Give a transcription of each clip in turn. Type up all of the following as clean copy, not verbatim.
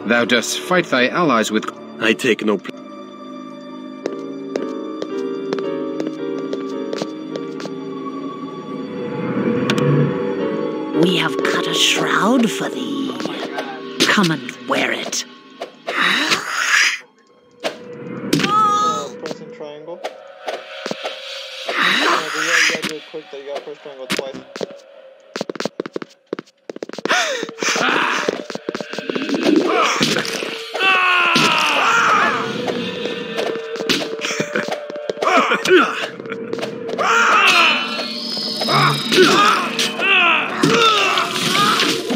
Thou dost fight thy allies with... I take no... We have cut a shroud for thee. Come and wear it. Pressing triangle. You gotta do it quick though, you gotta press triangle twice.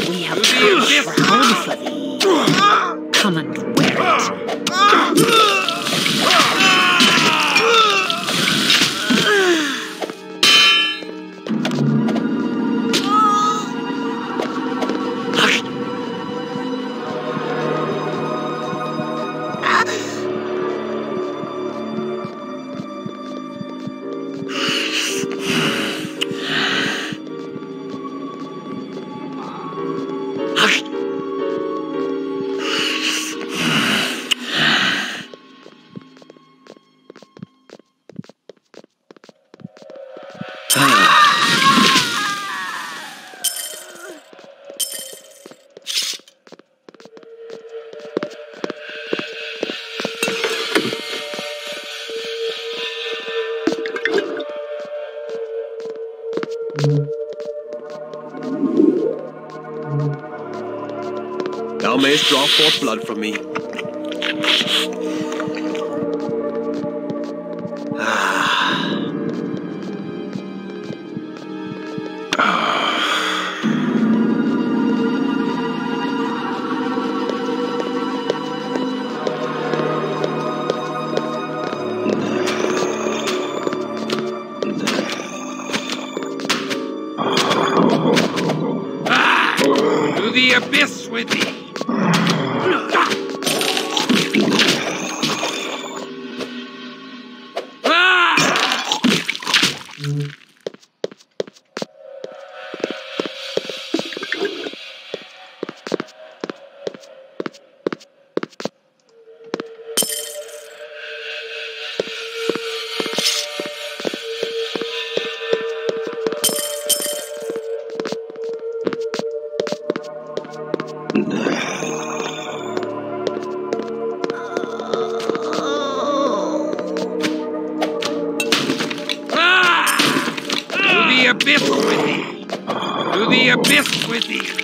We have cut a shroud for thee. Come and wear it. Thou mayst draw forth blood from me. To the abyss with thee! Abyss with thee! To the abyss with thee!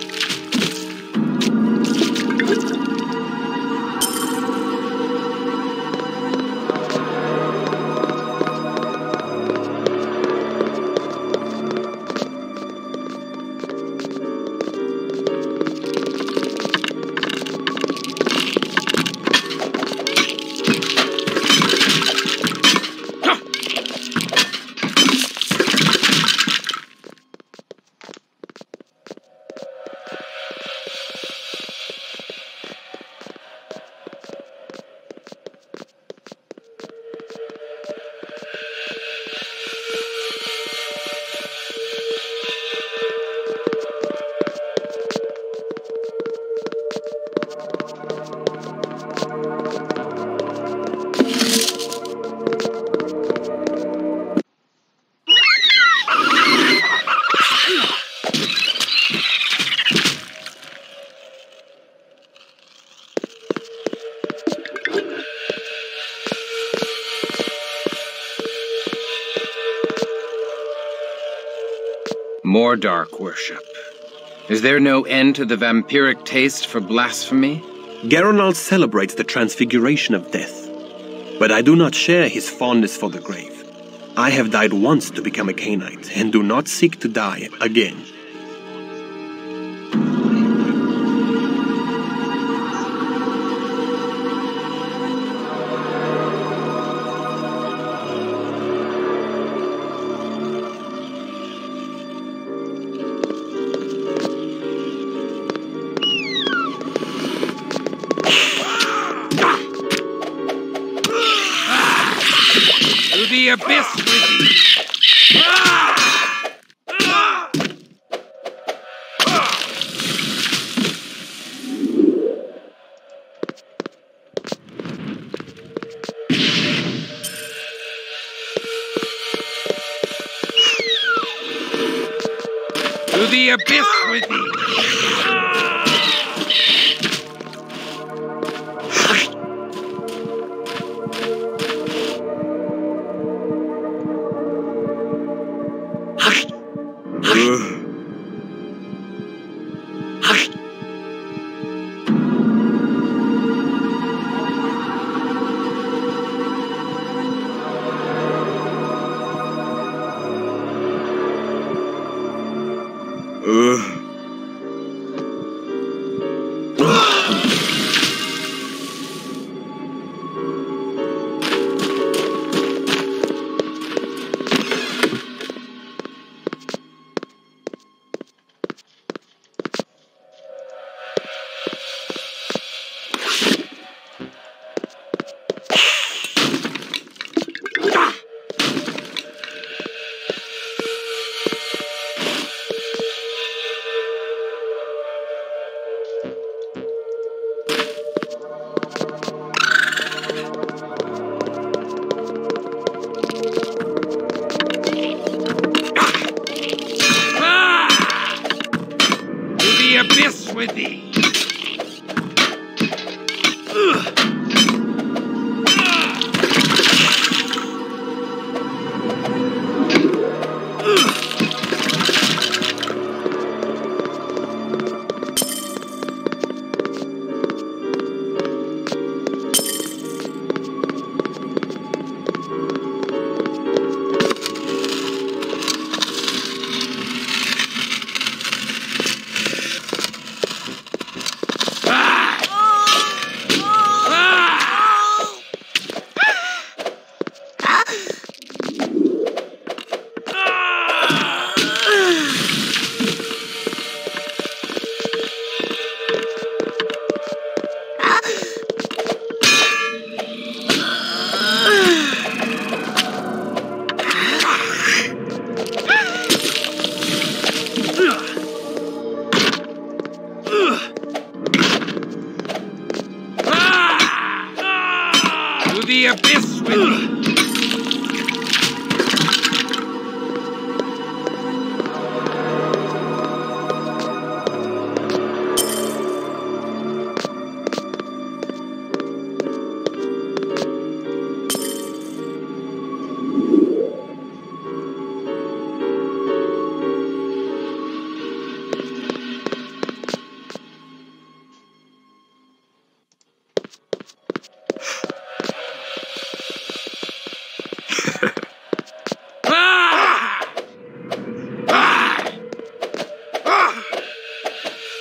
More dark worship. Is there no end to the vampiric taste for blasphemy? Geronnal celebrates the transfiguration of death, but I do not share his fondness for the grave. I have died once to become a Cainite, and do not seek to die again. To the abyss with thee! abyss with thee! Abyss with thee! To the abyss with thee!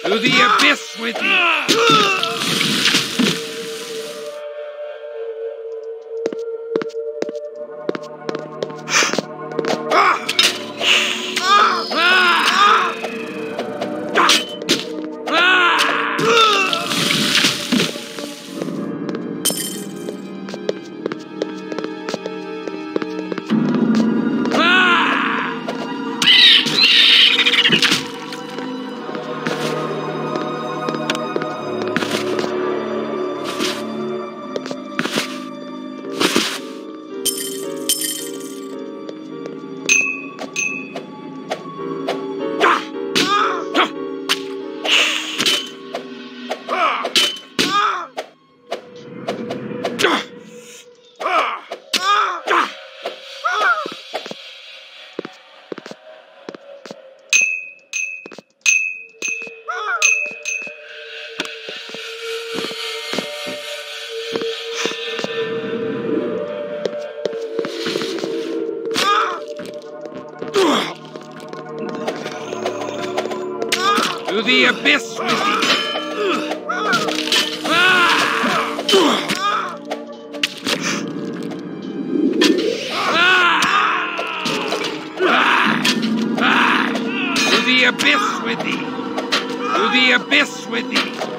To the abyss with thee! To the abyss with thee! To the abyss with thee! To the abyss with thee!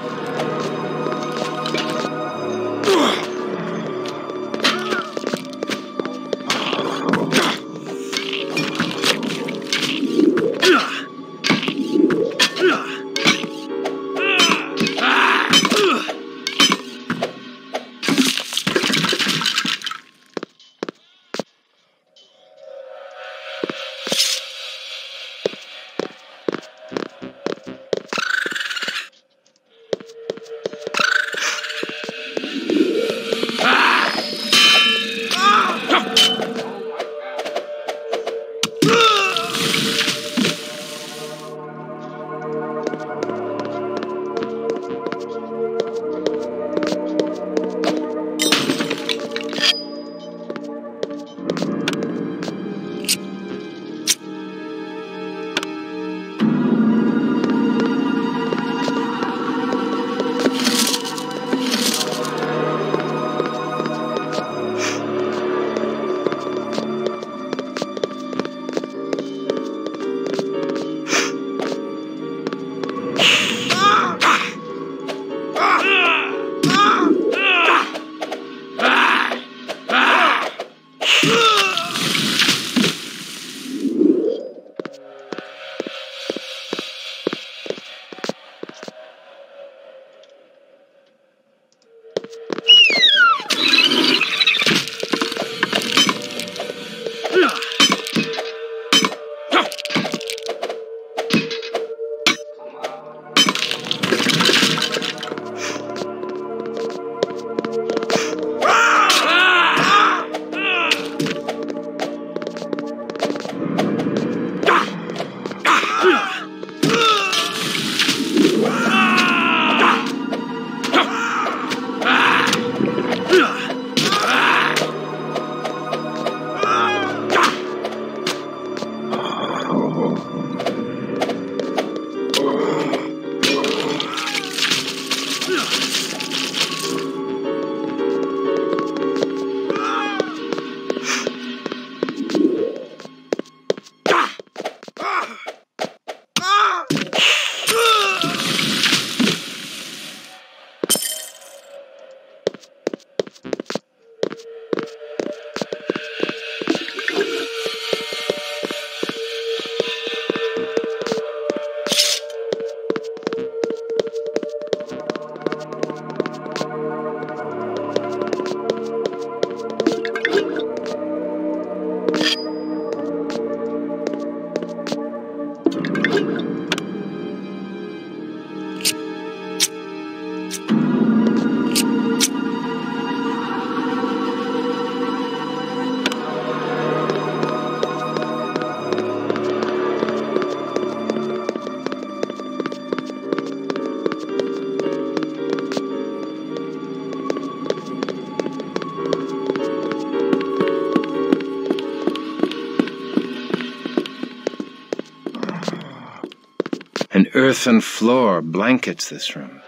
An earthen floor blankets this room.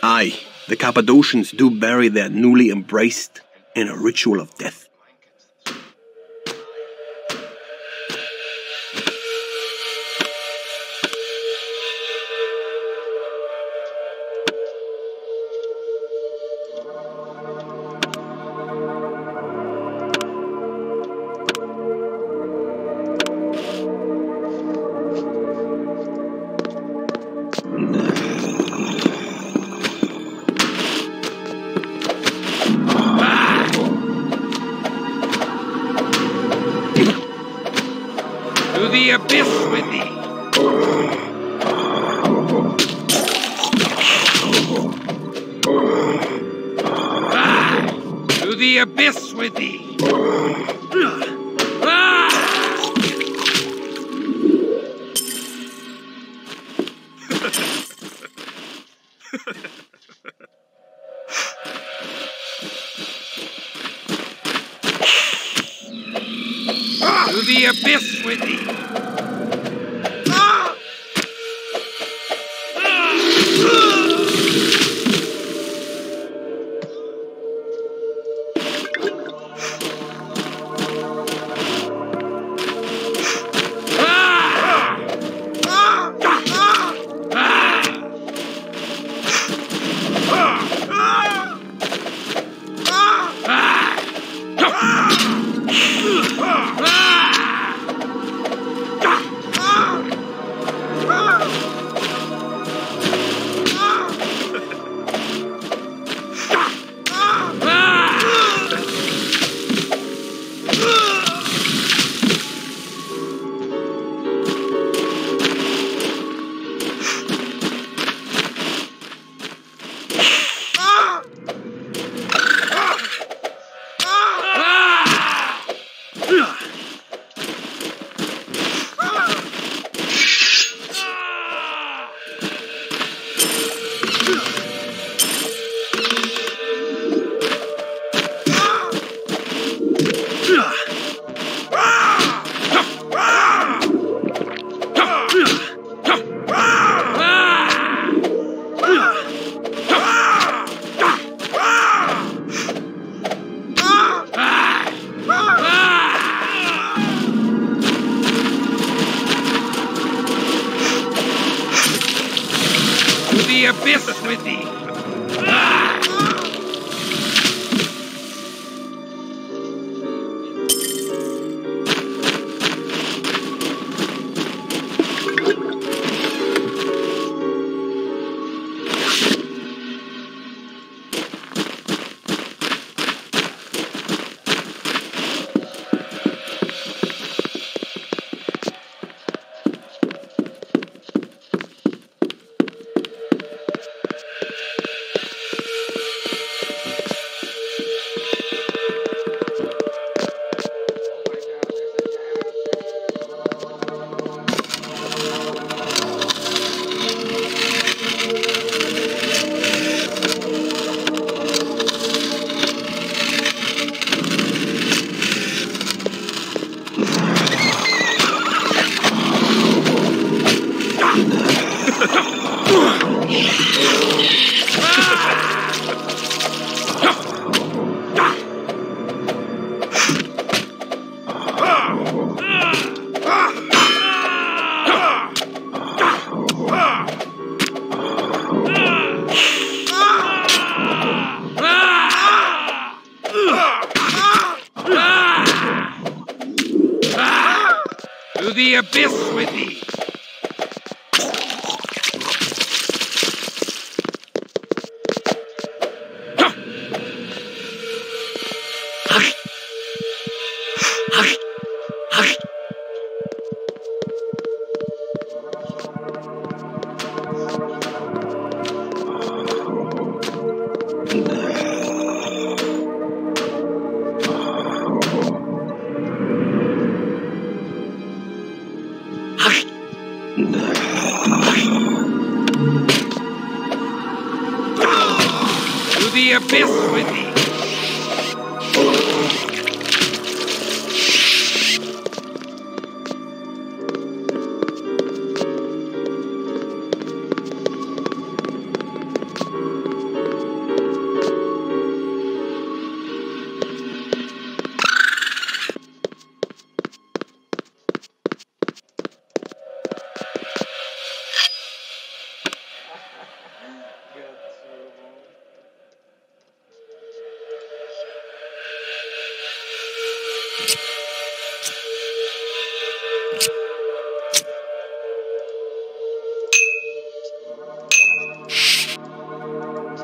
Aye, the Cappadocians do bury their newly embraced in a ritual of death. To the abyss with thee! To the abyss with thee! To the abyss with thee! The abyss with thee! To the abyss with thee! the abyss with thee!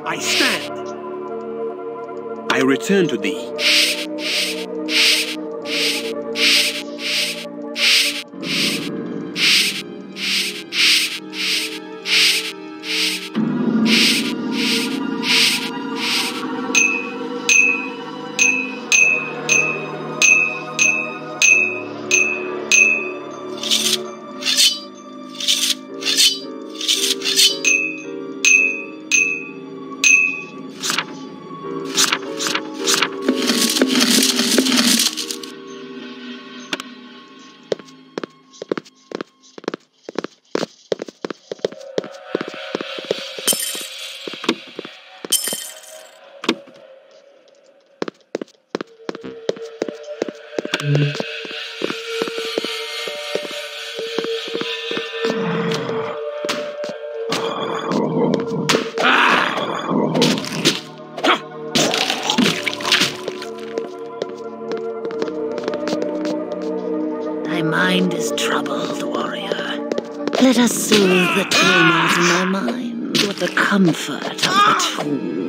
I stand. I return to thee. Thy mind is troubled, warrior. Let us soothe the tumult in thy mind with the comfort of the tomb.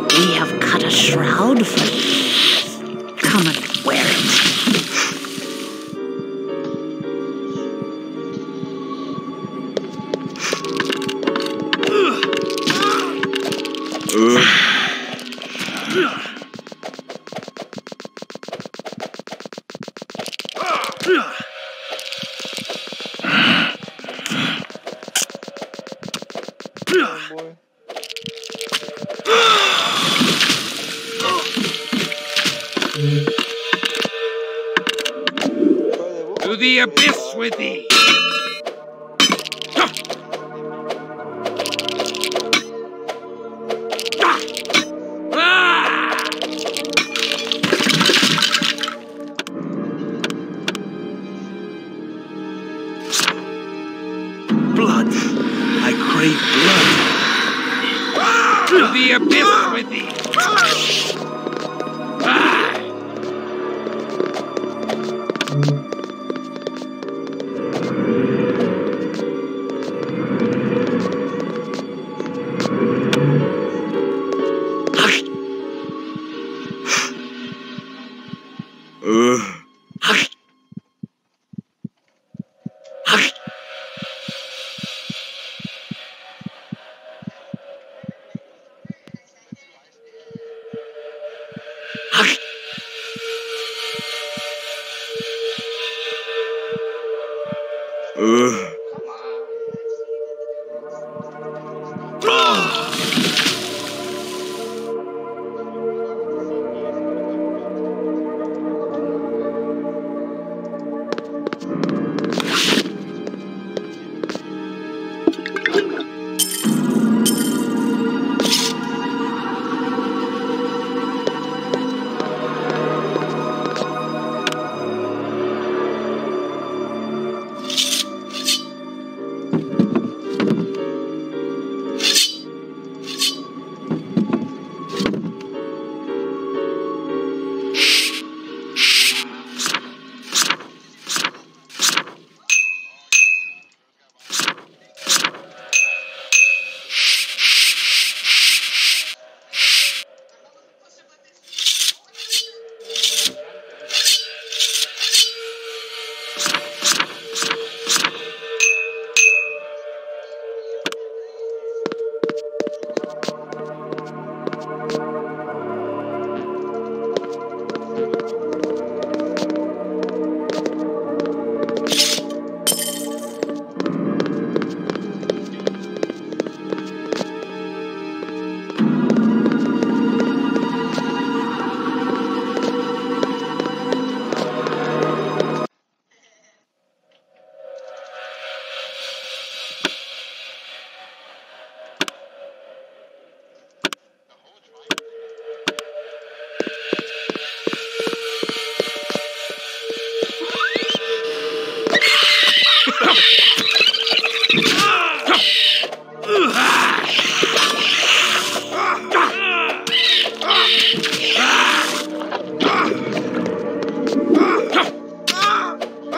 We have cut a shroud for thee. Come and wear it. Boy. To the abyss with thee! Blood. I crave blood. To the abyss with thee!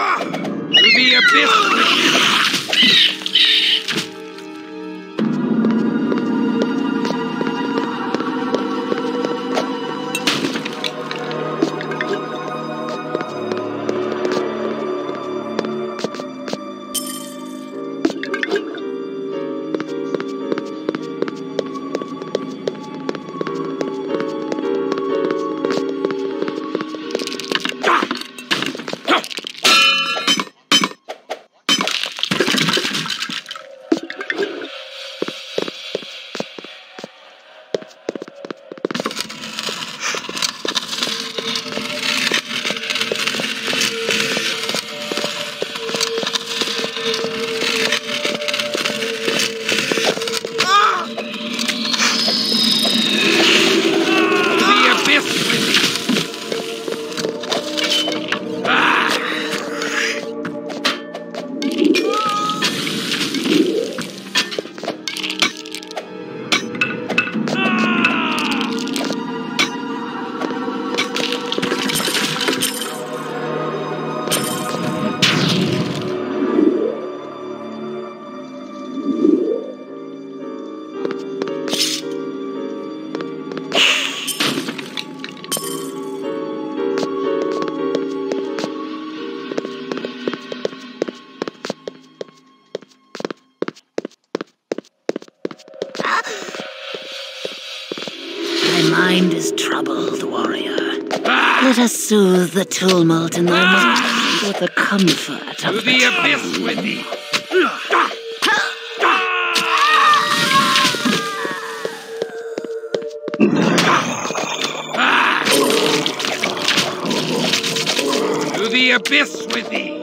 To the abyss with you! Mind is troubled, warrior. Let us soothe the tumult in thy mind with the comfort of the abyss with thee! To the abyss with thee!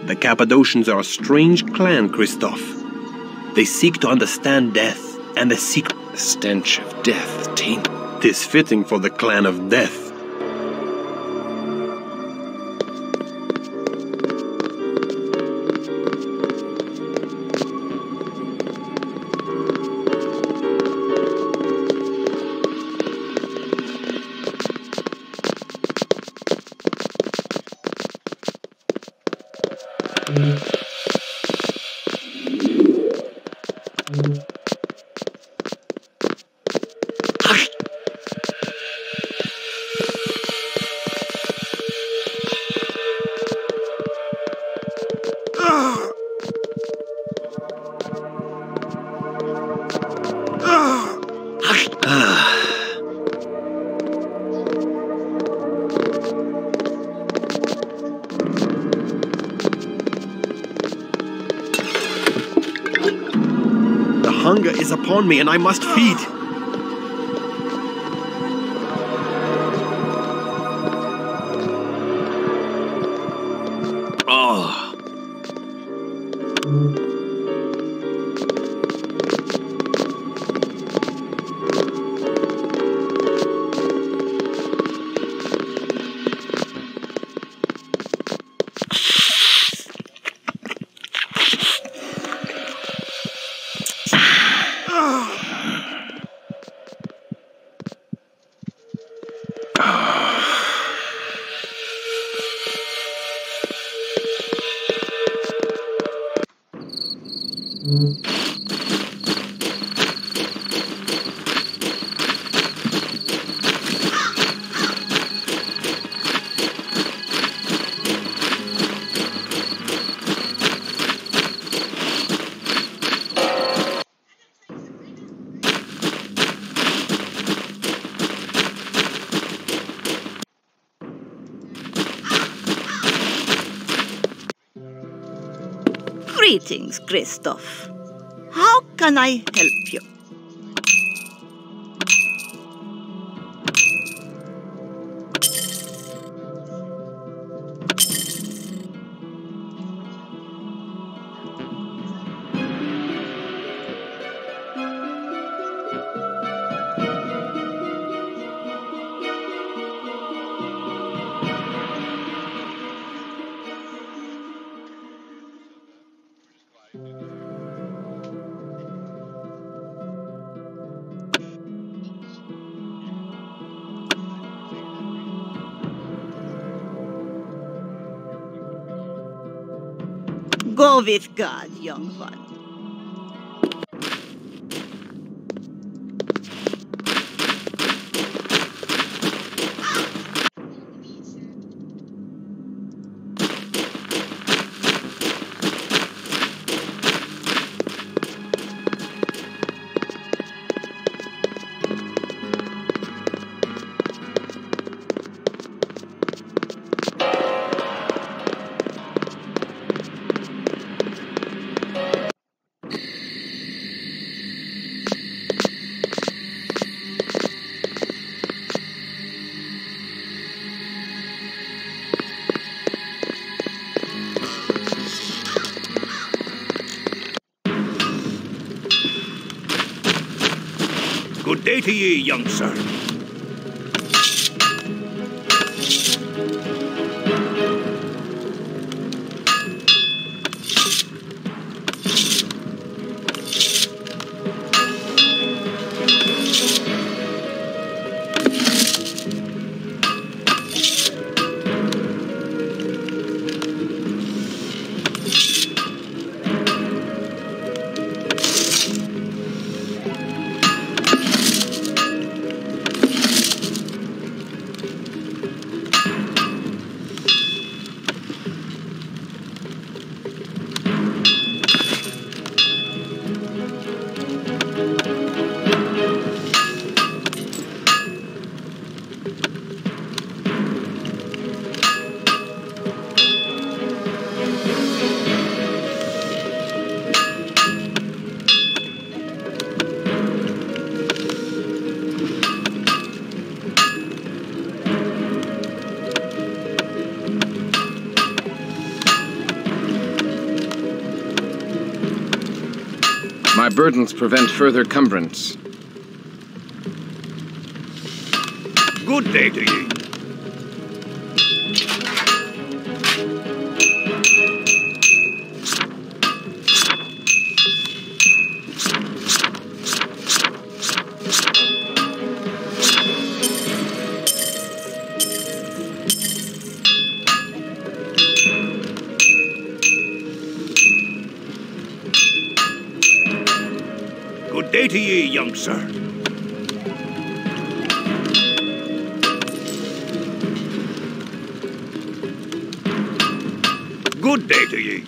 The Cappadocians are a strange clan, Christoph. They seek to understand death, and the secret. The stench of death taint. 'Tis fitting for the clan of death. Hunger is upon me, and I must feed. Greetings, Christoph. How can I help you? Go with God, young one. Good day to ye, young sir. My burdens prevent further cumbrance. Good day to ye. Good day to ye, young sir. Good day to ye.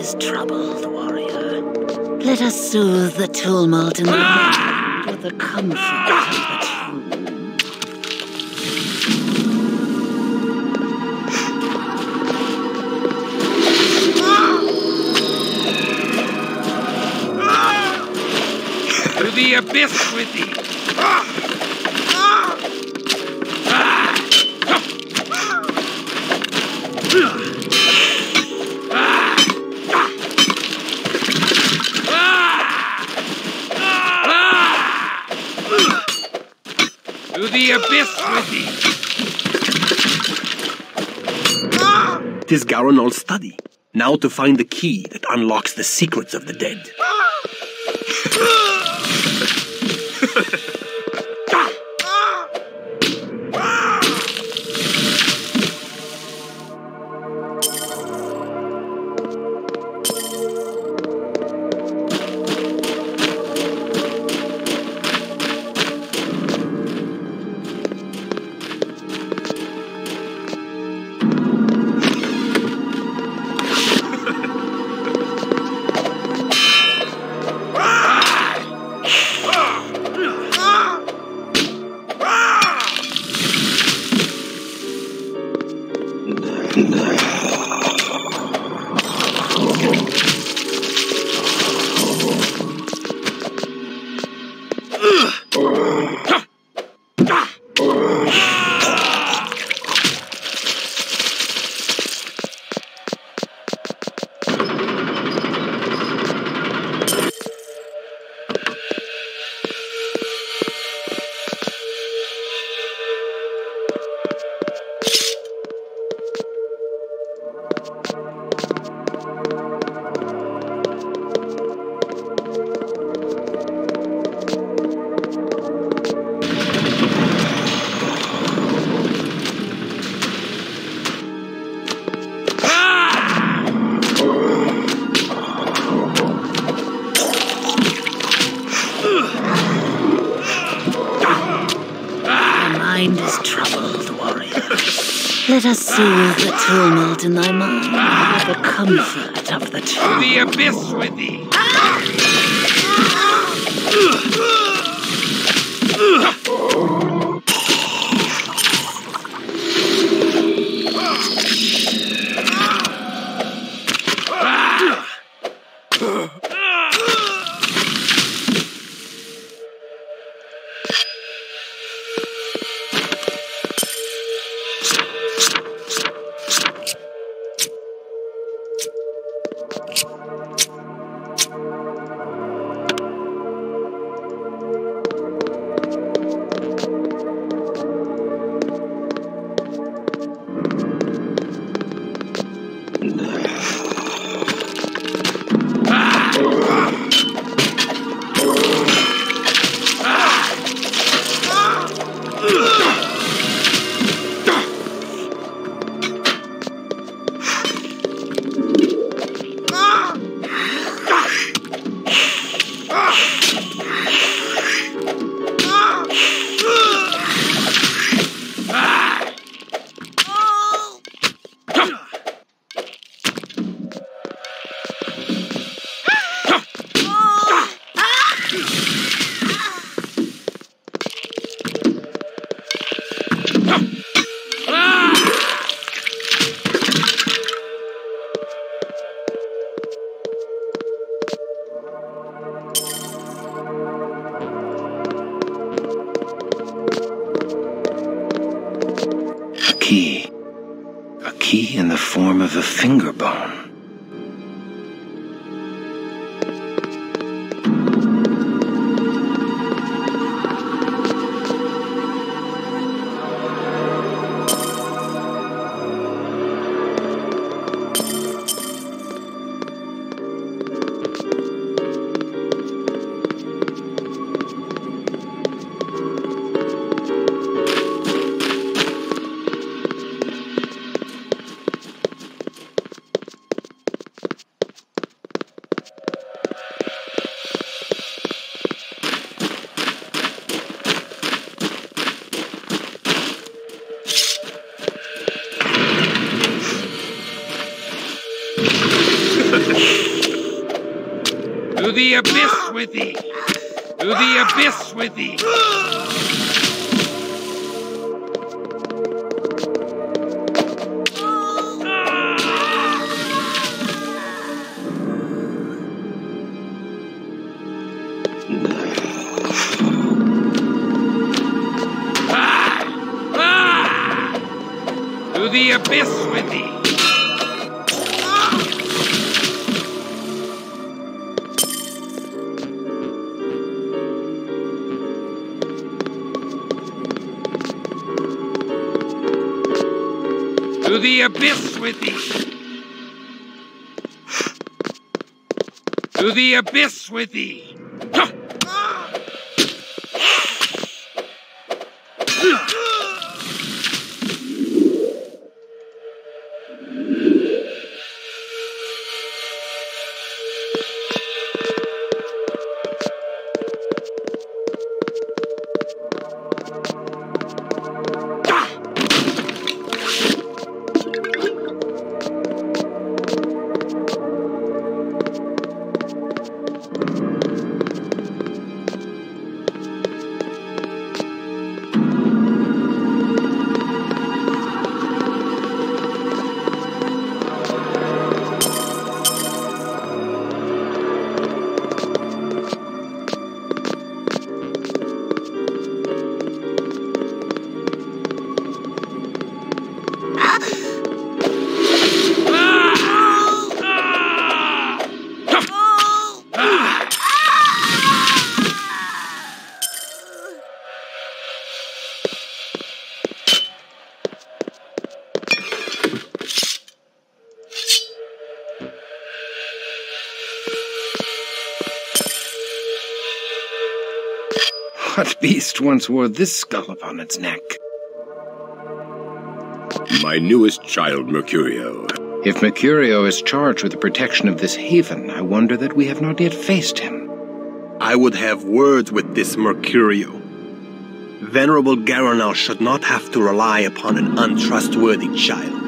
is troubled, warrior. Let us soothe the tumult in the mind with the comfort of the tomb. To the abyss with thee! To the abyss with thee! 'Tis Garonol's study. Now to find the key that unlocks the secrets of the dead. Mind is troubled, warrior. Let us soothe the tumult in thy mind with the comfort of the tomb. To the abyss with thee! A key in the form of a finger bone. the abyss with thee! To the abyss with thee! To the abyss with thee! To the abyss with thee! To the abyss with thee! What beast once wore this skull upon its neck? My newest child, Mercurio. If Mercurio is charged with the protection of this haven, I wonder that we have not yet faced him. I would have words with this Mercurio. Venerable Garanal should not have to rely upon an untrustworthy child.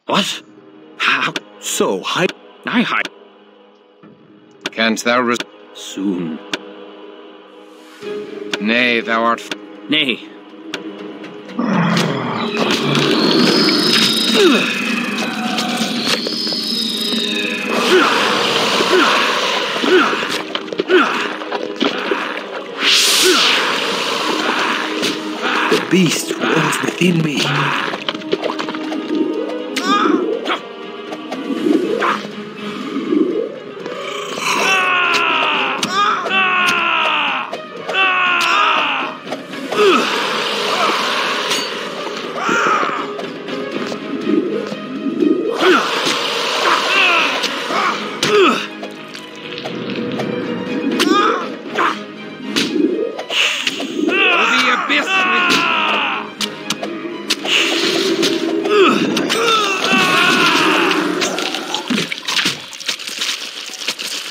What? How? So, hide. I hide. Canst thou Soon. Nay, thou art Nay. The beast roars within me.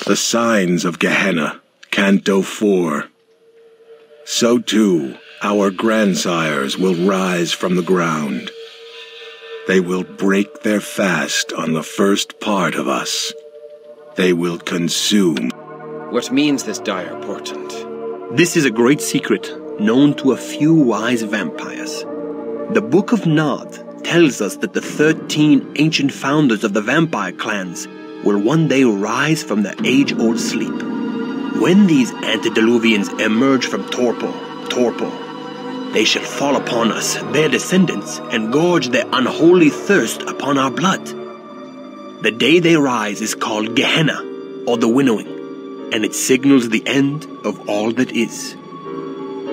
The signs of Gehenna, Canto 4. So too, our grandsires will rise from the ground. They will break their fast on the first part of us. They will consume. What means this dire portent? This is a great secret, known to a few wise vampires. The Book of Nod tells us that the 13 ancient founders of the vampire clans will one day rise from their age-old sleep. When these antediluvians emerge from torpor, they shall fall upon us, their descendants, and gorge their unholy thirst upon our blood. The day they rise is called Gehenna, or the winnowing, and it signals the end of all that is.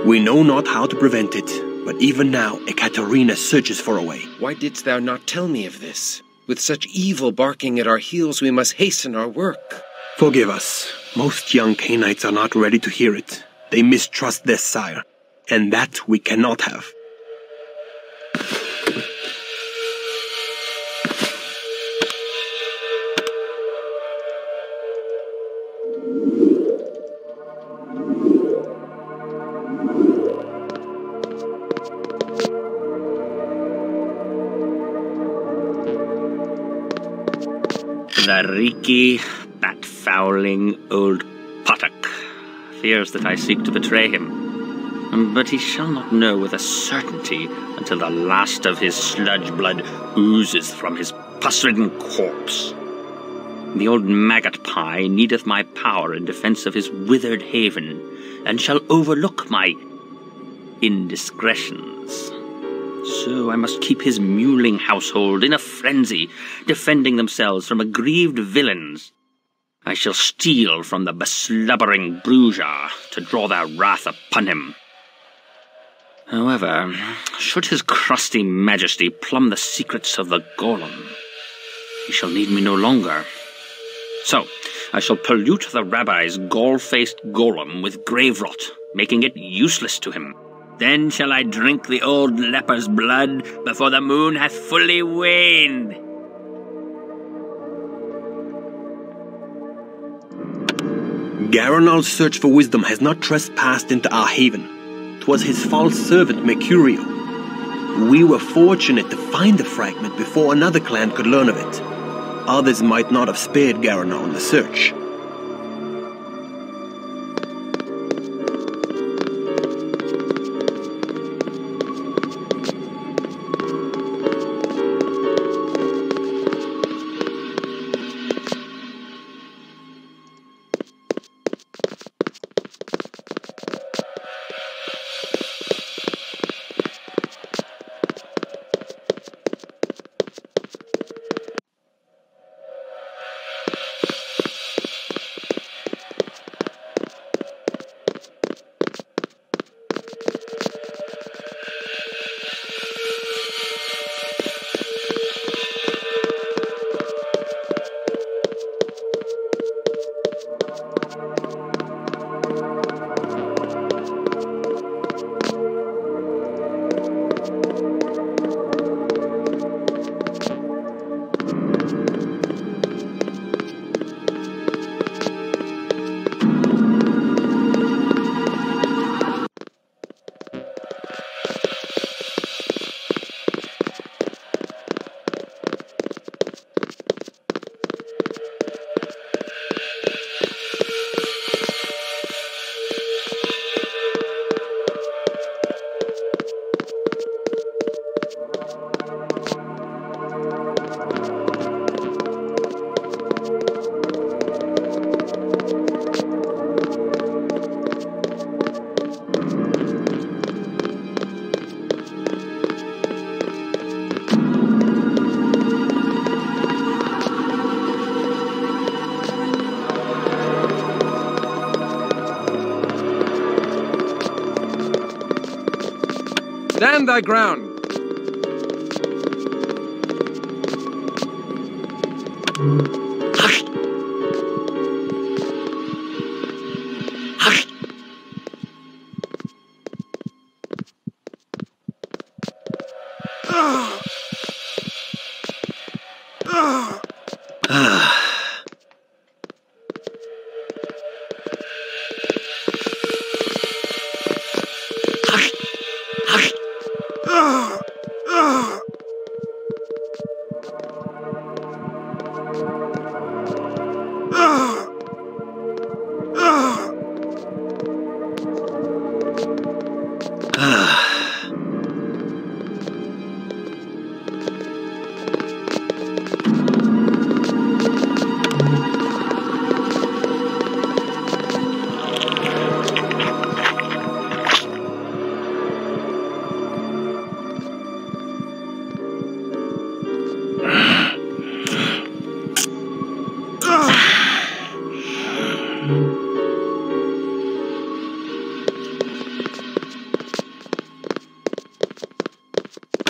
We know not how to prevent it, but even now Ekaterina searches for a way. Why didst thou not tell me of this? With such evil barking at our heels, we must hasten our work. Forgive us. Most young Canaanites are not ready to hear it. They mistrust their sire, and that we cannot have. The Riki, that fouling old Potok, fears that I seek to betray him. But he shall not know with a certainty until the last of his sludge blood oozes from his pus-ridden corpse. The old maggot pie needeth my power in defense of his withered haven, and shall overlook my indiscretions. So I must keep his mewling household in a frenzy, defending themselves from aggrieved villains. I shall steal from the beslubbering Bruja to draw their wrath upon him. However, should his crusty majesty plumb the secrets of the golem, he shall need me no longer. So, I shall pollute the rabbi's gall-faced golem with grave rot, making it useless to him. Then shall I drink the old leper's blood before the moon hath fully waned. Garanal's search for wisdom has not trespassed into our haven. 'Twas his false servant Mercurio. We were fortunate to find the fragment before another clan could learn of it. Others might not have spared Garanal in the search. Stand thy ground!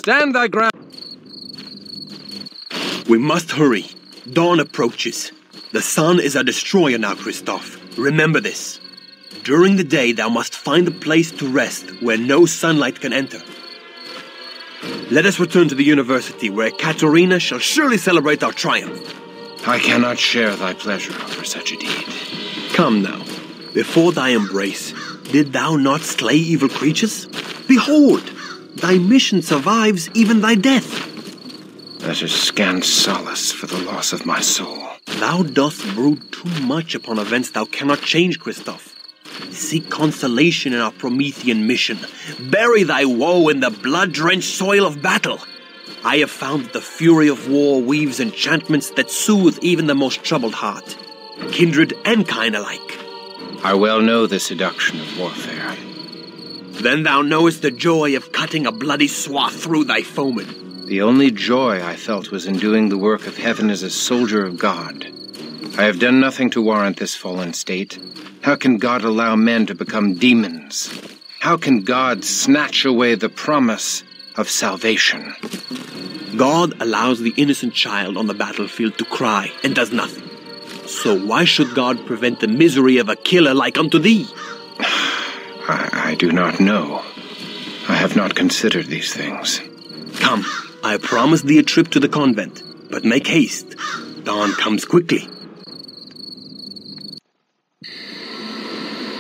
Stand thy ground! We must hurry. Dawn approaches. The sun is our destroyer now, Christoph. Remember this. During the day thou must find a place to rest where no sunlight can enter. Let us return to the university where Katerina shall surely celebrate our triumph. I cannot share thy pleasure over such a deed. Come now. Before thy embrace, did thou not slay evil creatures? Behold! Thy mission survives even thy death. That is scant solace for the loss of my soul. Thou dost brood too much upon events thou cannot change, Christoph. Seek consolation in our Promethean mission. Bury thy woe in the blood-drenched soil of battle. I have found that the fury of war weaves enchantments that soothe even the most troubled heart, kindred and kind alike. I well know the seduction of warfare. Then thou knowest the joy of cutting a bloody swath through thy foeman. The only joy I felt was in doing the work of heaven as a soldier of God. I have done nothing to warrant this fallen state. How can God allow men to become demons? How can God snatch away the promise of salvation? God allows the innocent child on the battlefield to cry and does nothing. So why should God prevent the misery of a killer like unto thee? I do not know. I have not considered these things. Come, I promise thee a trip to the convent, but make haste. Dawn comes quickly.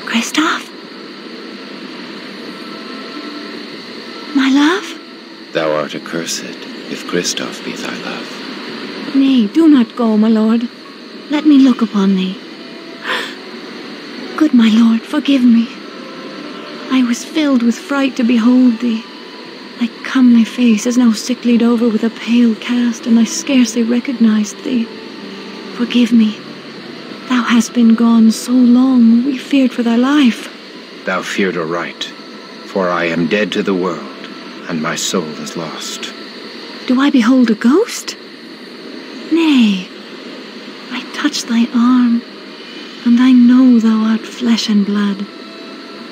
Christoph? My love? Thou art accursed, if Christoph be thy love. Nay, do not go, my lord. Let me look upon thee. Good my lord, forgive me. I was filled with fright to behold thee. Thy comely face is now sicklied over with a pale cast, and I scarcely recognized thee. Forgive me. Thou hast been gone so long, we feared for thy life. Thou feared aright, for I am dead to the world, and my soul is lost. Do I behold a ghost? Nay, I touch thy arm, and I know thou art flesh and blood.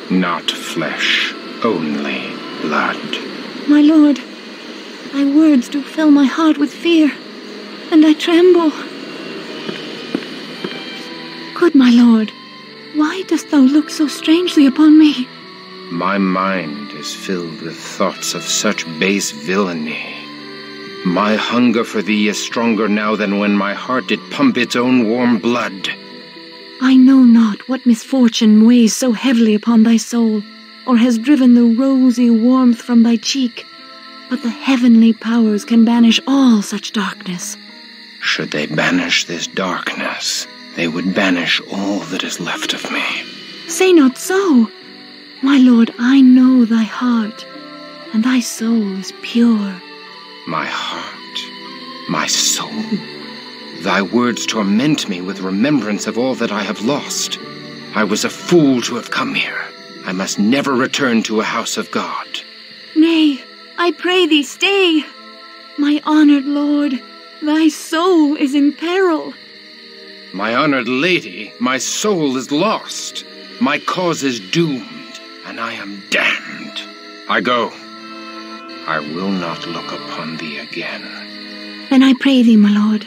Not flesh, only blood. My lord, thy words do fill my heart with fear, and I tremble. Good my lord, why dost thou look so strangely upon me? My mind is filled with thoughts of such base villainy. My hunger for thee is stronger now than when my heart did pump its own warm blood. I know not what misfortune weighs so heavily upon thy soul, or has driven the rosy warmth from thy cheek, but the heavenly powers can banish all such darkness. Should they banish this darkness, they would banish all that is left of me. Say not so. My lord, I know thy heart, and thy soul is pure. My heart, my soul. Thy words torment me with remembrance of all that I have lost. I was a fool to have come here. I must never return to a house of God. Nay, I pray thee stay. My honored lord, thy soul is in peril. My honored lady, my soul is lost. My cause is doomed, and I am damned. I go. I will not look upon thee again. Then I pray thee, my lord,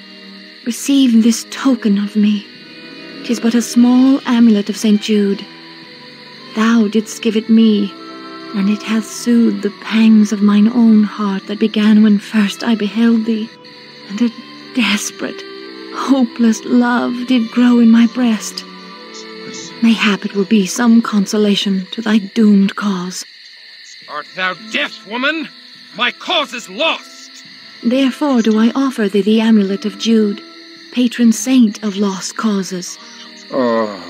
receive this token of me. 'Tis but a small amulet of St. Jude. Thou didst give it me, and it hath soothed the pangs of mine own heart that began when first I beheld thee, and a desperate, hopeless love did grow in my breast. Mayhap it will be some consolation to thy doomed cause. Art thou deaf, woman? My cause is lost! Therefore do I offer thee the amulet of Jude, patron saint of lost causes. Oh.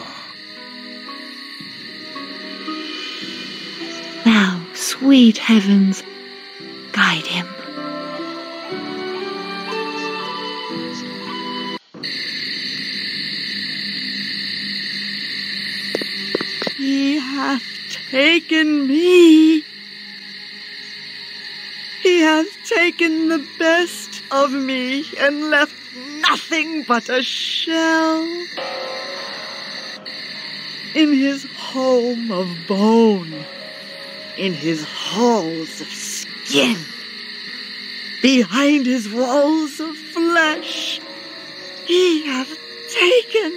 Thou, sweet heavens, guide him. He hath taken me. He hath taken the best of me and left nothing but a shell. In his home of bone, in his halls of skin, behind his walls of flesh, he hath taken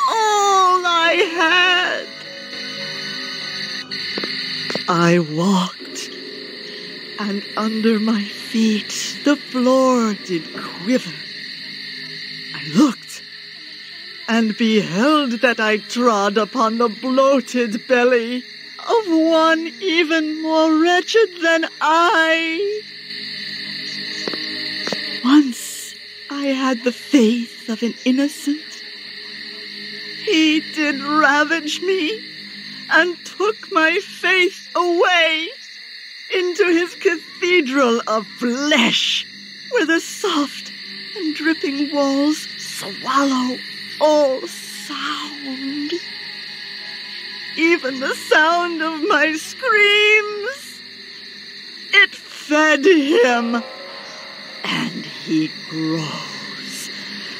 all I had. I walked, and under my feet the floor did quiver. I looked, and beheld that I trod upon the bloated belly of one even more wretched than I. Once I had the faith of an innocent. He did ravage me, and took my faith away into his cathedral of flesh, where the soft and dripping walls swallow all sound, even the sound of my screams. It fed him, and he grows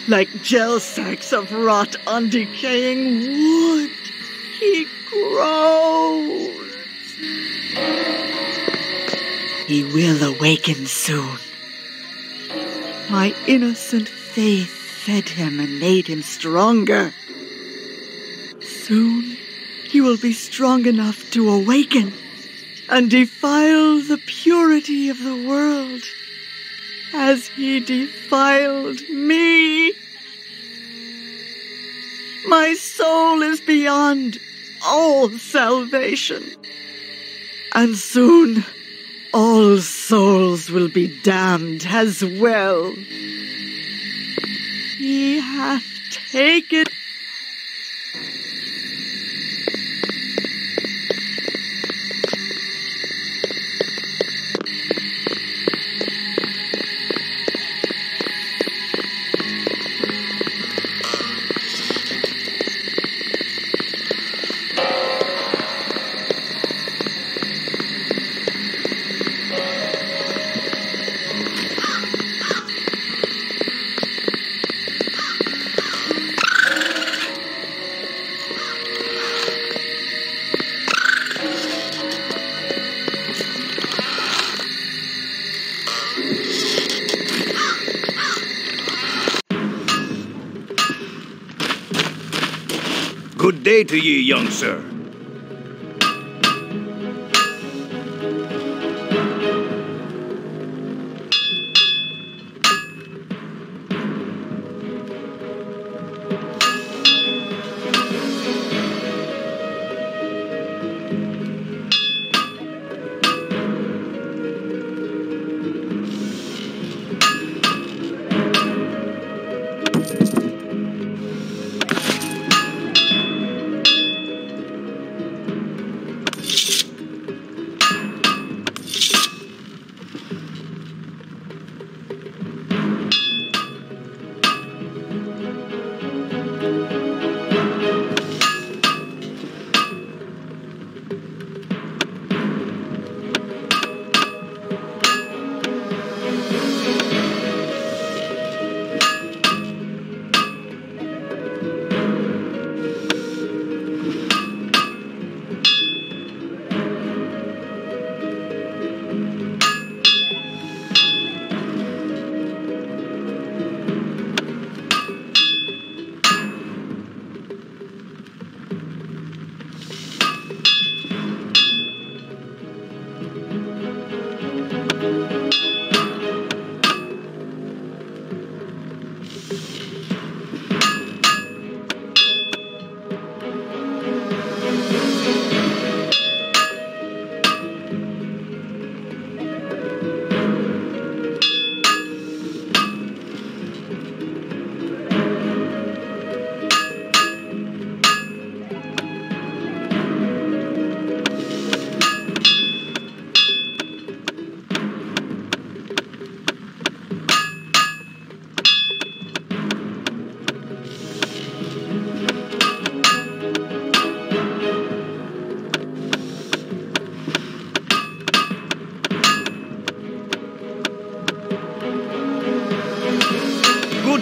like gel sacks of rot on decaying wood. He grows. He will awaken soon. My innocent faith fed him and made him stronger. Soon he will be strong enough to awaken and defile the purity of the world as he defiled me. My soul is beyond all salvation, and soon all souls will be damned as well. He hath taken Good day to ye, young sir.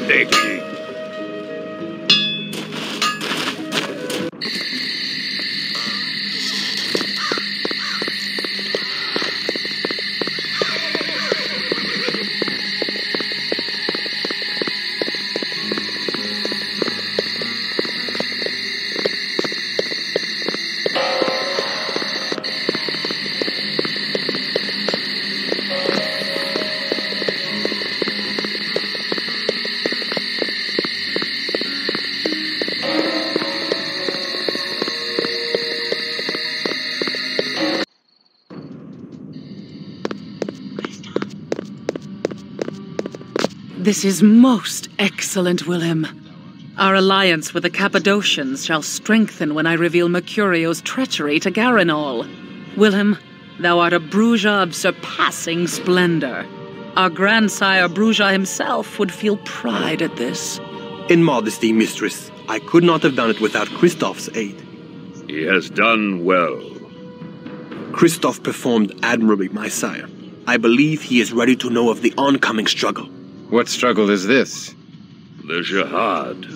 Good day to ye. This is most excellent, Wilhelm. Our alliance with the Cappadocians shall strengthen when I reveal Mercurio's treachery to Garanol. Wilhelm, thou art a Bruja of surpassing splendor. Our grandsire Bruja himself would feel pride at this. In modesty, mistress, I could not have done it without Christoph's aid. He has done well. Christoph performed admirably, my sire. I believe he is ready to know of the oncoming struggle. What struggle is this? The Jihad.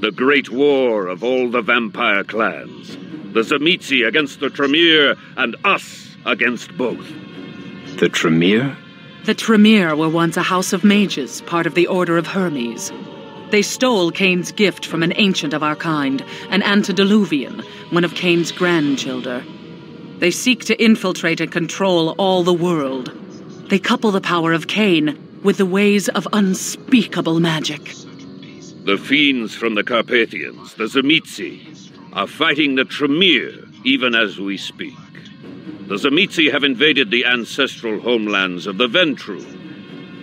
The great war of all the vampire clans. The Tzimisce against the Tremere, and us against both. The Tremere? The Tremere were once a house of mages, part of the Order of Hermes. They stole Cain's gift from an ancient of our kind, an antediluvian, one of Cain's grandchildren. They seek to infiltrate and control all the world. They couple the power of Cain with the ways of unspeakable magic. The fiends from the Carpathians, the Tzimisce, are fighting the Tremere even as we speak. The Tzimisce have invaded the ancestral homelands of the Ventru,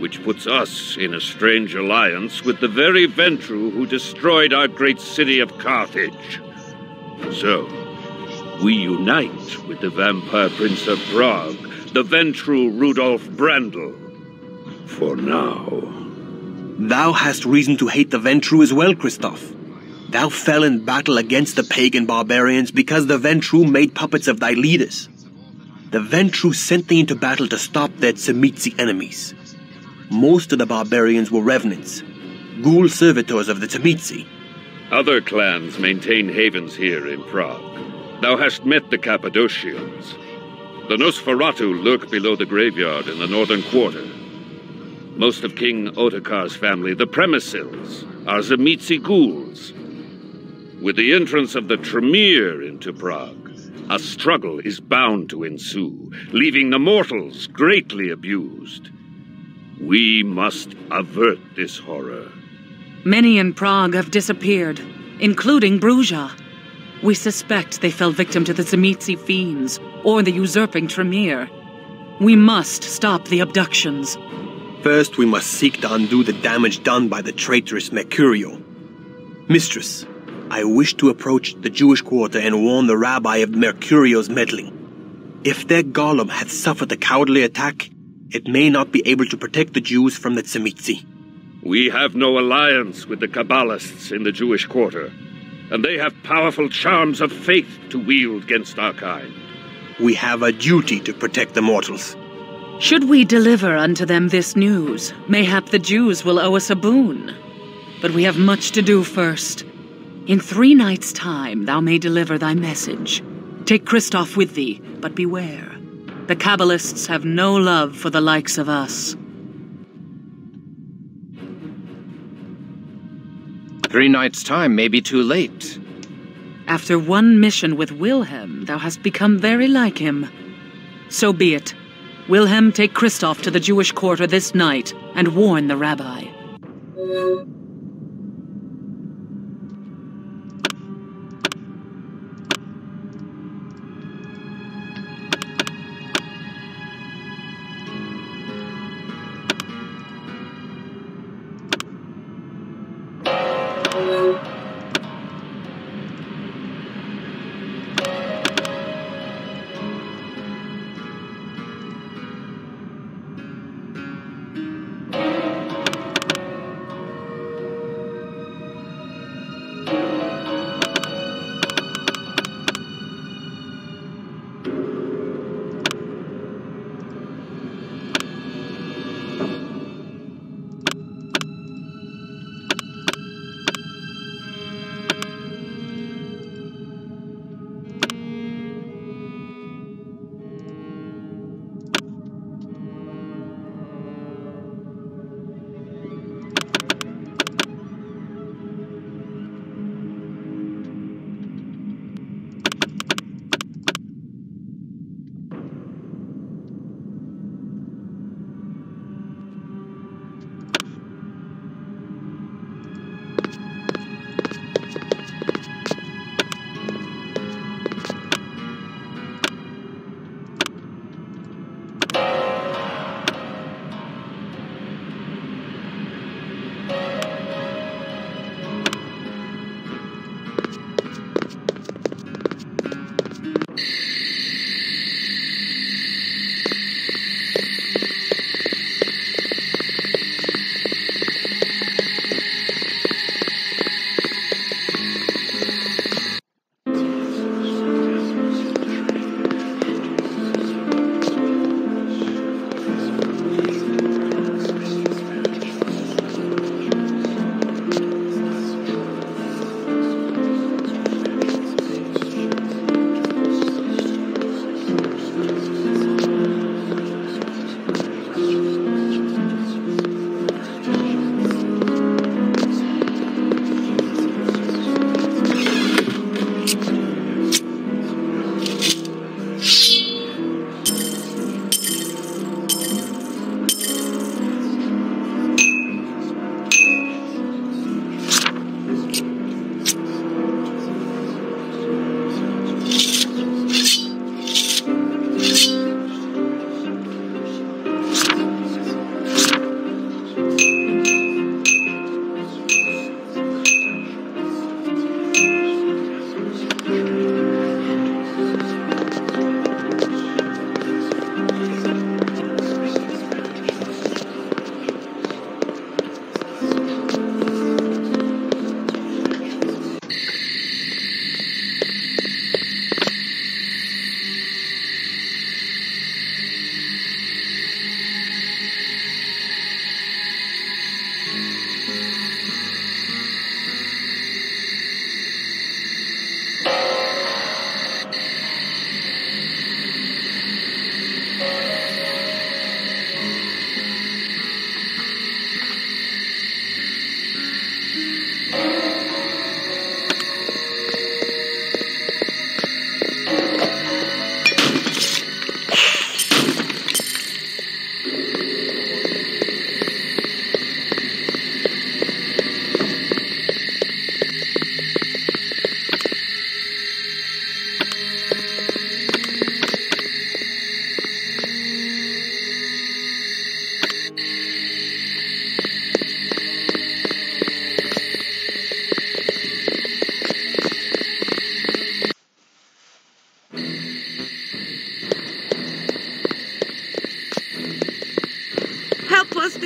which puts us in a strange alliance with the very Ventru who destroyed our great city of Carthage. So, we unite with the vampire prince of Prague, the Ventru Rudolf Brandl. For now. Thou hast reason to hate the Ventru as well, Christoph. Thou fell in battle against the pagan barbarians because the Ventru made puppets of thy leaders. The Ventru sent thee into battle to stop their Tzimisce enemies. Most of the barbarians were revenants, ghoul servitors of the Tzimisce. Other clans maintain havens here in Prague. Thou hast met the Cappadocians. The Nosferatu lurk below the graveyard in the northern quarter. Most of King Ottokar's family, the Premisils, are Tzimisce ghouls. With the entrance of the Tremere into Prague, a struggle is bound to ensue, leaving the mortals greatly abused. We must avert this horror. Many in Prague have disappeared, including Bruja. We suspect they fell victim to the Tzimisce fiends or the usurping Tremere. We must stop the abductions. First, we must seek to undo the damage done by the traitorous Mercurio. Mistress, I wish to approach the Jewish quarter and warn the rabbi of Mercurio's meddling. If their golem hath suffered a cowardly attack, it may not be able to protect the Jews from the Tzimisce. We have no alliance with the Kabbalists in the Jewish quarter, and they have powerful charms of faith to wield against our kind. We have a duty to protect the mortals. Should we deliver unto them this news, mayhap the Jews will owe us a boon. But we have much to do first. In 3 nights' time thou may deliver thy message. Take Christoph with thee, but beware. The Kabbalists have no love for the likes of us. 3 nights' time may be too late. After one mission with Wilhelm, thou hast become very like him. So be it. Wilhelm, take Christoph to the Jewish quarter this night and warn the rabbi.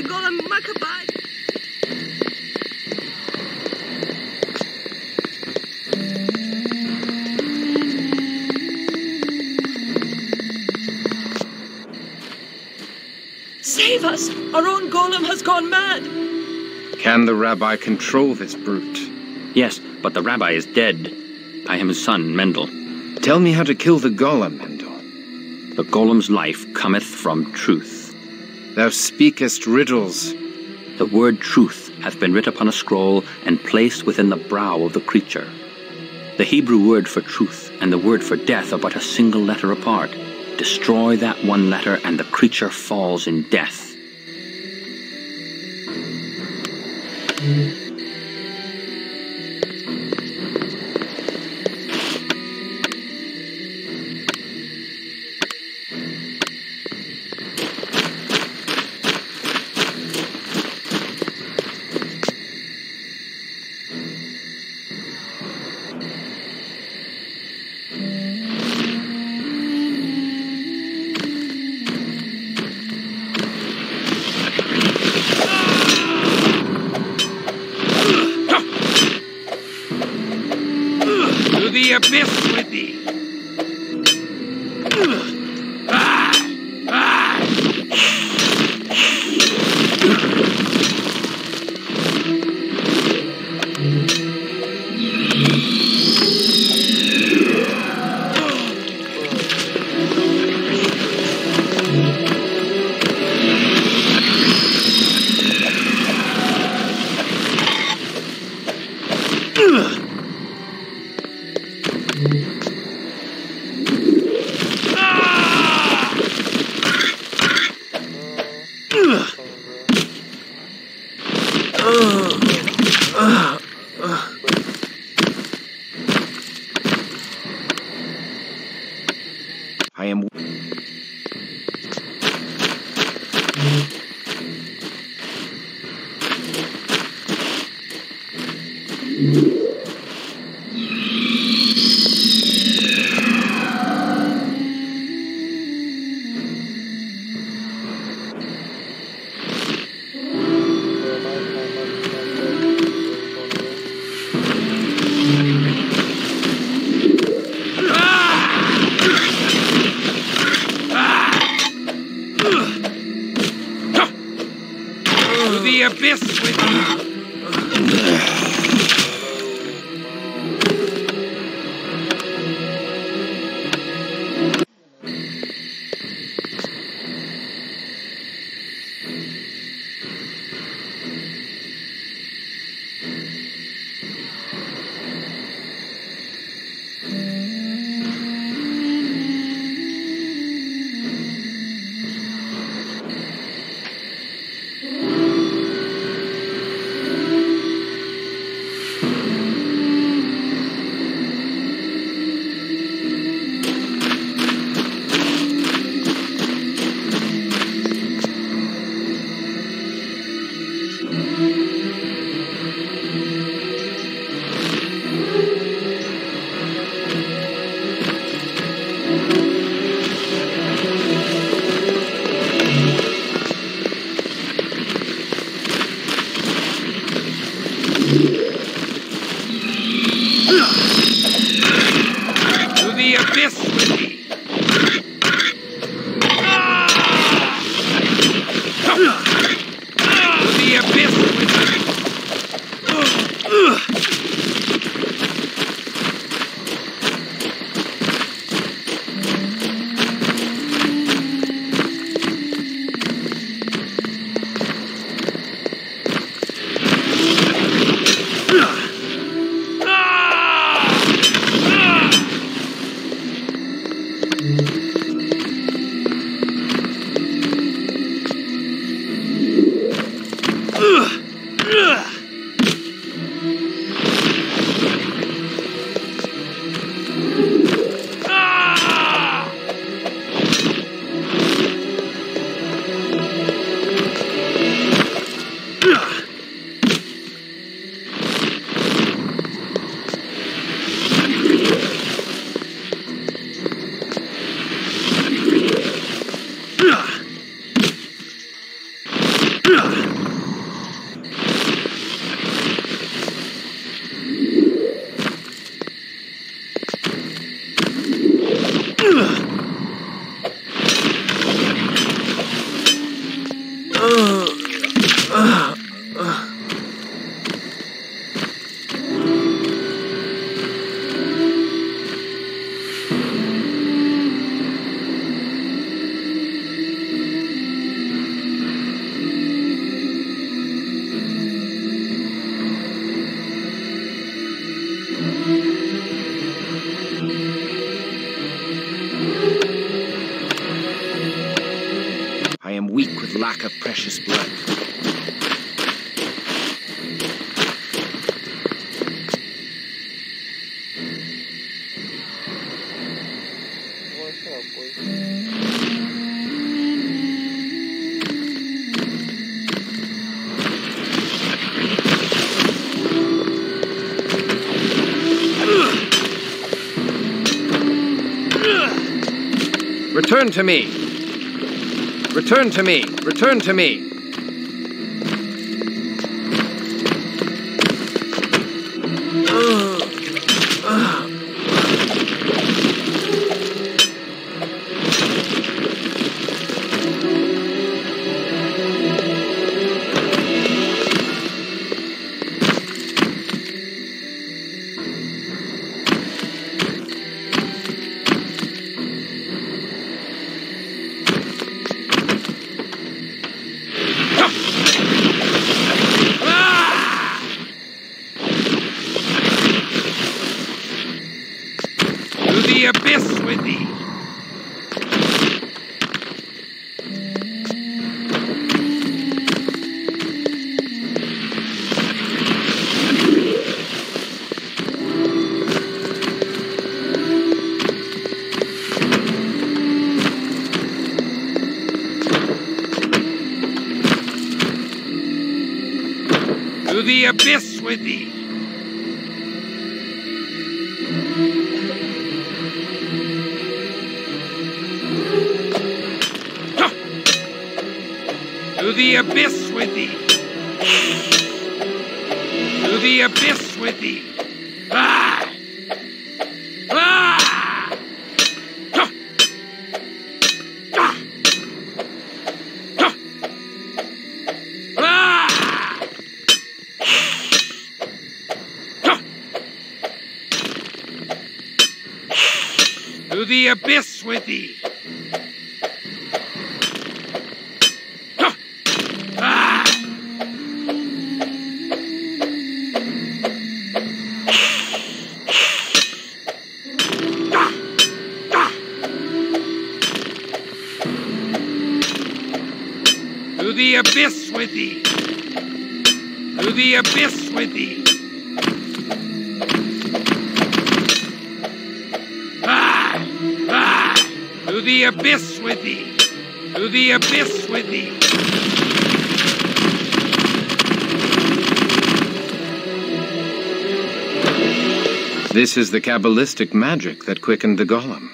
golem Masquerade. Save us! Our own golem has gone mad! Can the rabbi control this brute? Yes, but the rabbi is dead. I am his son, Mendel. Tell me how to kill the golem, Mendel. The golem's life cometh from truth. Thou speakest riddles. The word truth hath been writ upon a scroll and placed within the brow of the creature. The Hebrew word for truth and the word for death are but a single letter apart. Destroy that one letter and the creature falls in death. The abyss with thee! I am... The abyss with thee! To the abyss with thee! To the abyss with thee! lack of precious blood. Return to me! Return to me! Return to me! The abyss with thee! To the abyss with thee! To the abyss with thee! To the abyss with thee! Ah! Ah! Ah! Ah! Ah! Ah! To the abyss with thee! To the abyss with thee! To the abyss with thee! Ah! Ah! To the abyss with thee! To the abyss with thee! This is the Kabbalistic magic that quickened the golem.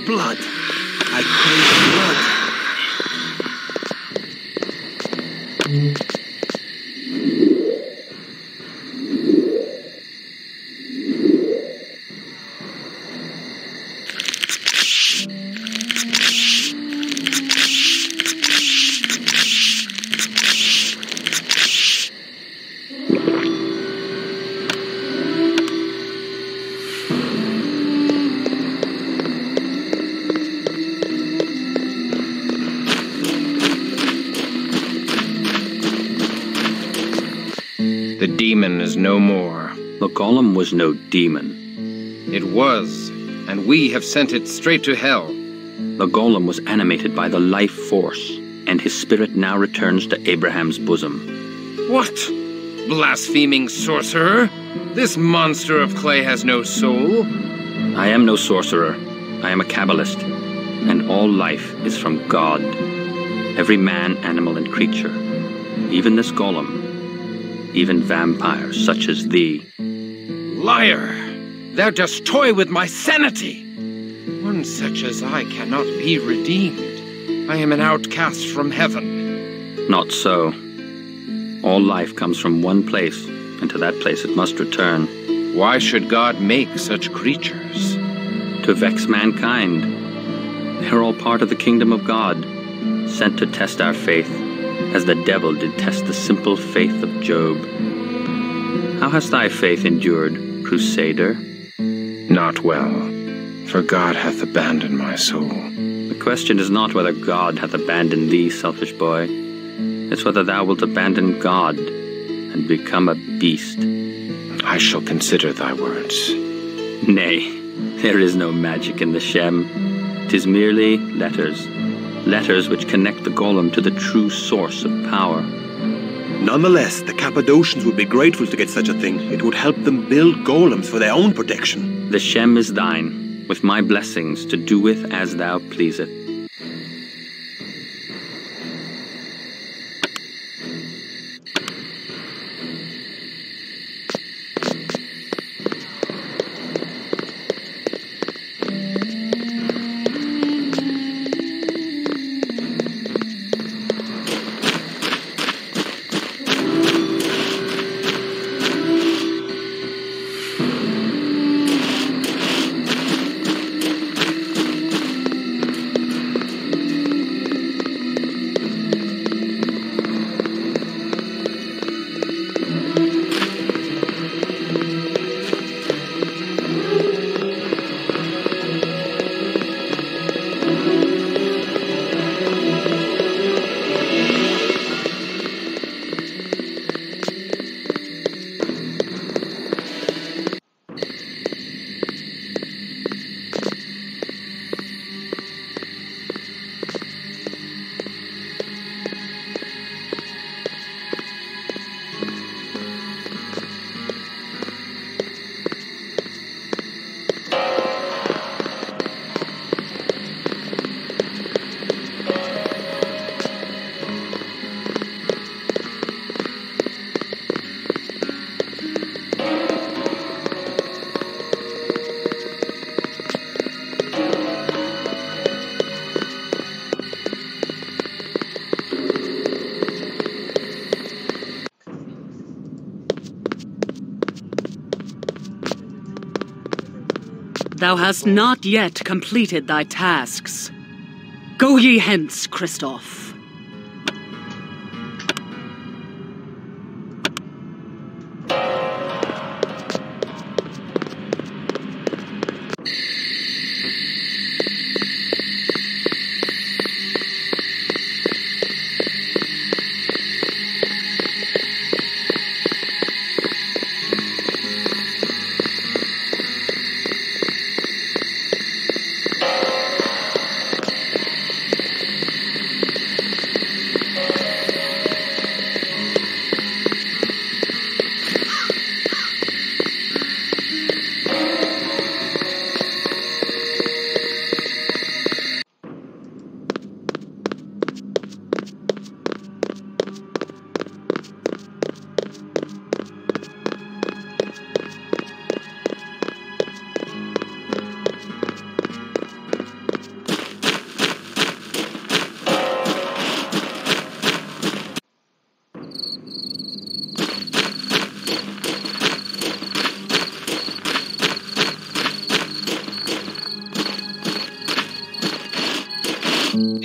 Blood. I crave blood. The demon is no more. The golem was no demon. It was, and we have sent it straight to hell. The golem was animated by the life force, and his spirit now returns to Abraham's bosom. What? Blaspheming sorcerer! This monster of clay has no soul. I am no sorcerer. I am a Kabbalist, and all life is from God. Every man, animal, and creature. Even this golem. Even vampires such as thee. Liar! Thou dost toy with my sanity! One such as I cannot be redeemed. I am an outcast from heaven. Not so. All life comes from one place, and to that place it must return. Why should God make such creatures? To vex mankind. They are all part of the kingdom of God, sent to test our faith, as the devil did test the simple faith of Job. How has thy faith endured, Crusader? Not well, for God hath abandoned my soul. The question is not whether God hath abandoned thee, selfish boy. It's whether thou wilt abandon God and become a beast. I shall consider thy words. Nay, there is no magic in the Shem. 'Tis merely letters. Letters which connect the golem to the true source of power. Nonetheless, the Cappadocians would be grateful to get such a thing. It would help them build golems for their own protection. The Shem is thine, with my blessings to do with as thou pleasest. Thou hast not yet completed thy tasks. Go ye hence, Christoph.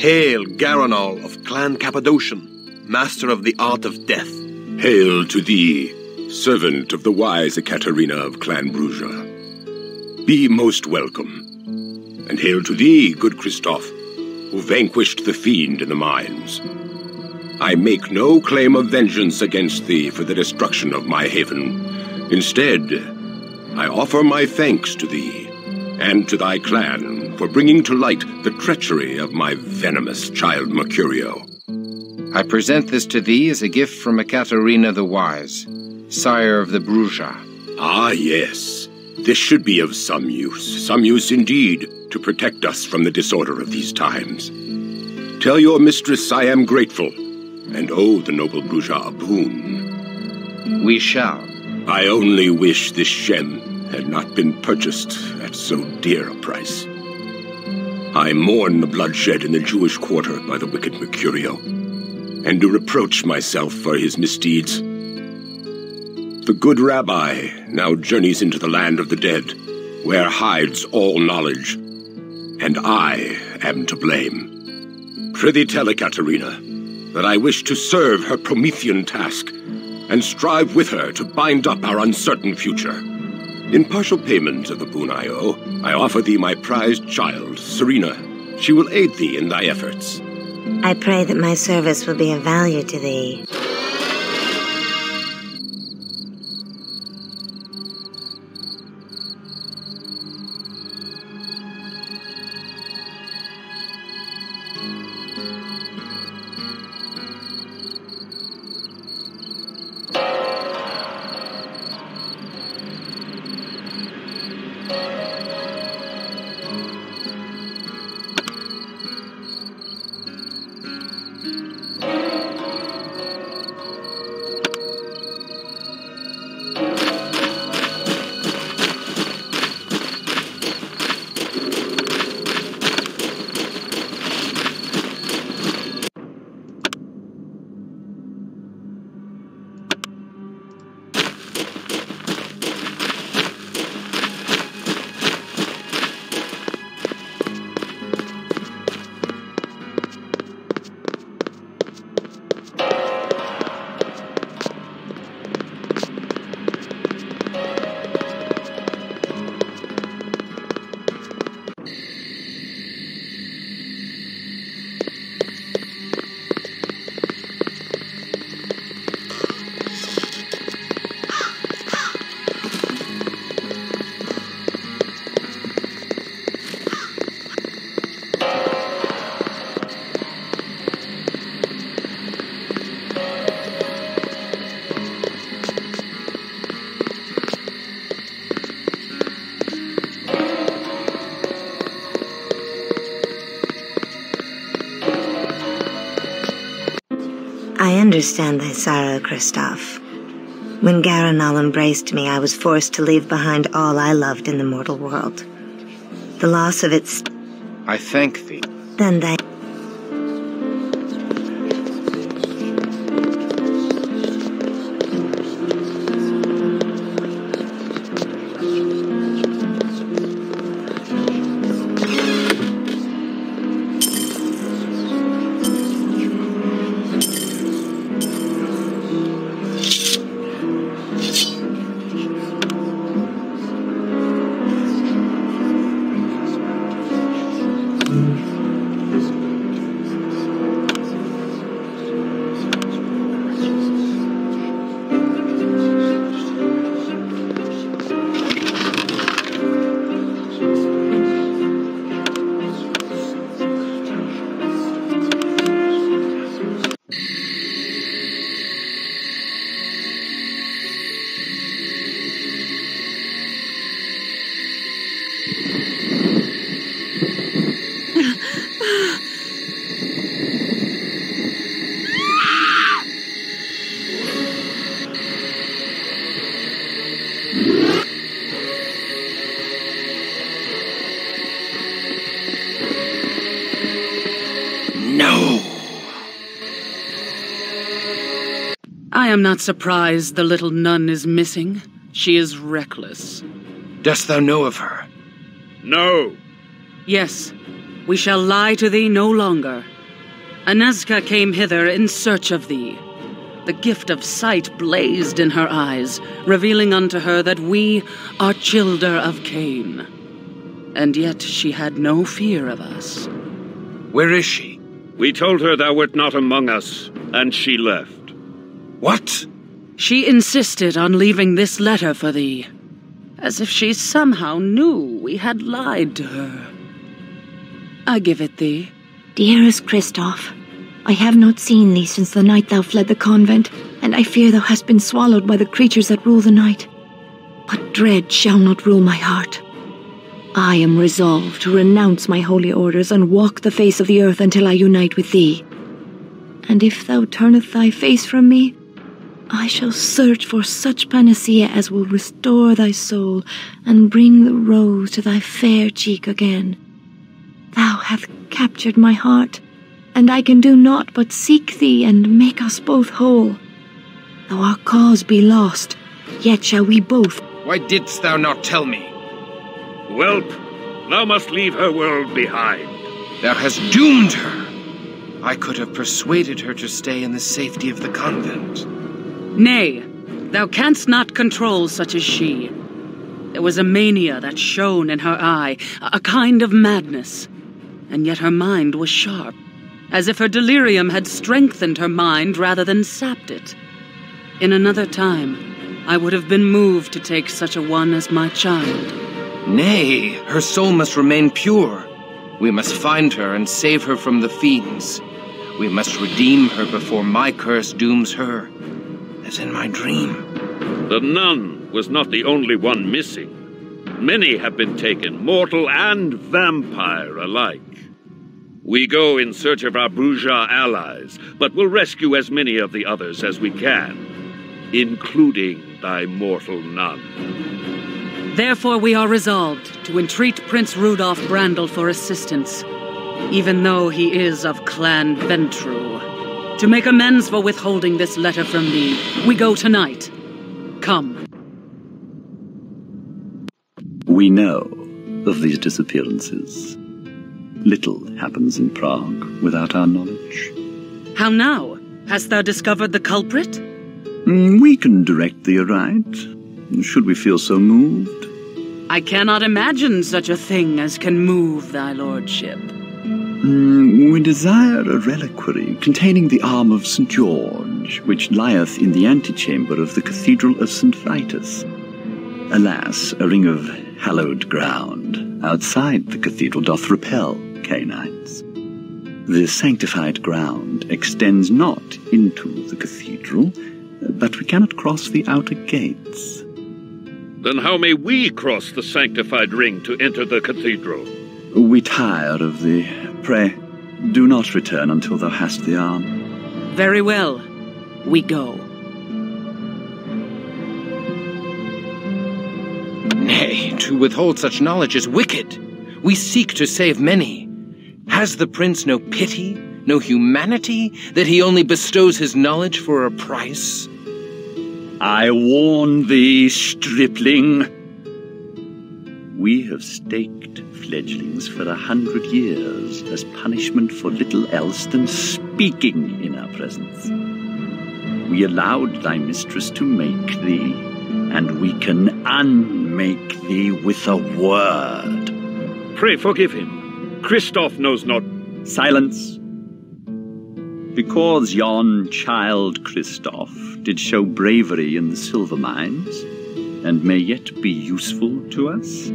Hail, Garanol of Clan Cappadocian, master of the art of death. Hail to thee, servant of the wise Ekaterina of Clan Bruja. Be most welcome. And hail to thee, good Christoph, who vanquished the fiend in the mines. I make no claim of vengeance against thee for the destruction of my haven. Instead, I offer my thanks to thee and to thy clan for bringing to light the treachery of my venomous child Mercurio. I present this to thee as a gift from Ekaterina the Wise, sire of the Bruja. Ah, yes. This should be of some use indeed, to protect us from the disorder of these times. Tell your mistress I am grateful, and owe the noble Bruja a boon. We shall. I only wish this Shem had not been purchased at so dear a price. I mourn the bloodshed in the Jewish quarter by the wicked Mercurio, and do reproach myself for his misdeeds. The good rabbi now journeys into the land of the dead, where hides all knowledge, and I am to blame. Prithee tell Ekaterina that I wish to serve her Promethean task, and strive with her to bind up our uncertain future. In partial payment of the boon I owe, I offer thee my prized child, Serena. She will aid thee in thy efforts. I pray that my service will be of value to thee. I understand thy sorrow, Kristoff. When Garanal embraced me, I was forced to leave behind all I loved in the mortal world. The loss of its... I thank thee. Then thy... I am not surprised the little nun is missing. She is reckless. Dost thou know of her? No. Yes, we shall lie to thee no longer. Anezka came hither in search of thee. The gift of sight blazed in her eyes, revealing unto her that we are childer of Cain. And yet she had no fear of us. Where is she? We told her thou wert not among us, and she left. What? She insisted on leaving this letter for thee, as if she somehow knew we had lied to her. I give it thee. Dearest Kristoff, I have not seen thee since the night thou fled the convent, and I fear thou hast been swallowed by the creatures that rule the night. But dread shall not rule my heart. I am resolved to renounce my holy orders and walk the face of the earth until I unite with thee. And if thou turneth thy face from me, I shall search for such panacea as will restore thy soul and bring the rose to thy fair cheek again. Thou hast captured my heart, and I can do naught but seek thee and make us both whole. Though our cause be lost, yet shall we both... Why didst thou not tell me? Whelp, thou must leave her world behind. Thou hast doomed her. I could have persuaded her to stay in the safety of the convent. Nay, thou canst not control such as she. There was a mania that shone in her eye, a kind of madness. And yet her mind was sharp, as if her delirium had strengthened her mind rather than sapped it. In another time, I would have been moved to take such a one as my child. Nay, her soul must remain pure. We must find her and save her from the fiends. We must redeem her before my curse dooms her, as in my dream. The nun was not the only one missing. Many have been taken, mortal and vampire alike. We go in search of our bourgeois allies, but will rescue as many of the others as we can, including thy mortal nun. Therefore we are resolved to entreat Prince Rudolf Brandel for assistance, even though he is of Clan Ventru. To make amends for withholding this letter from thee, we go tonight. Come. We know of these disappearances. Little happens in Prague without our knowledge. How now? Hast thou discovered the culprit? We can direct thee aright, should we feel so moved. I cannot imagine such a thing as can move thy lordship. We desire a reliquary containing the arm of St. George, which lieth in the antechamber of the Cathedral of St. Vitus. Alas, a ring of hallowed ground outside the cathedral doth repel canines. The sanctified ground extends not into the cathedral, but we cannot cross the outer gates. Then how may we cross the sanctified ring to enter the cathedral? We tire of thee. Pray, do not return until thou hast the arm. Very well. We go. Nay, to withhold such knowledge is wicked. We seek to save many. Has the prince no pity, no humanity, that he only bestows his knowledge for a price? I warn thee, stripling. We have staked fledglings for 100 years as punishment for little else than speaking in our presence. We allowed thy mistress to make thee, and we can unmake thee with a word. Pray forgive him. Christoph knows not. Silence. Because yon child Christoph did show bravery in the silver mines, and may yet be useful to us,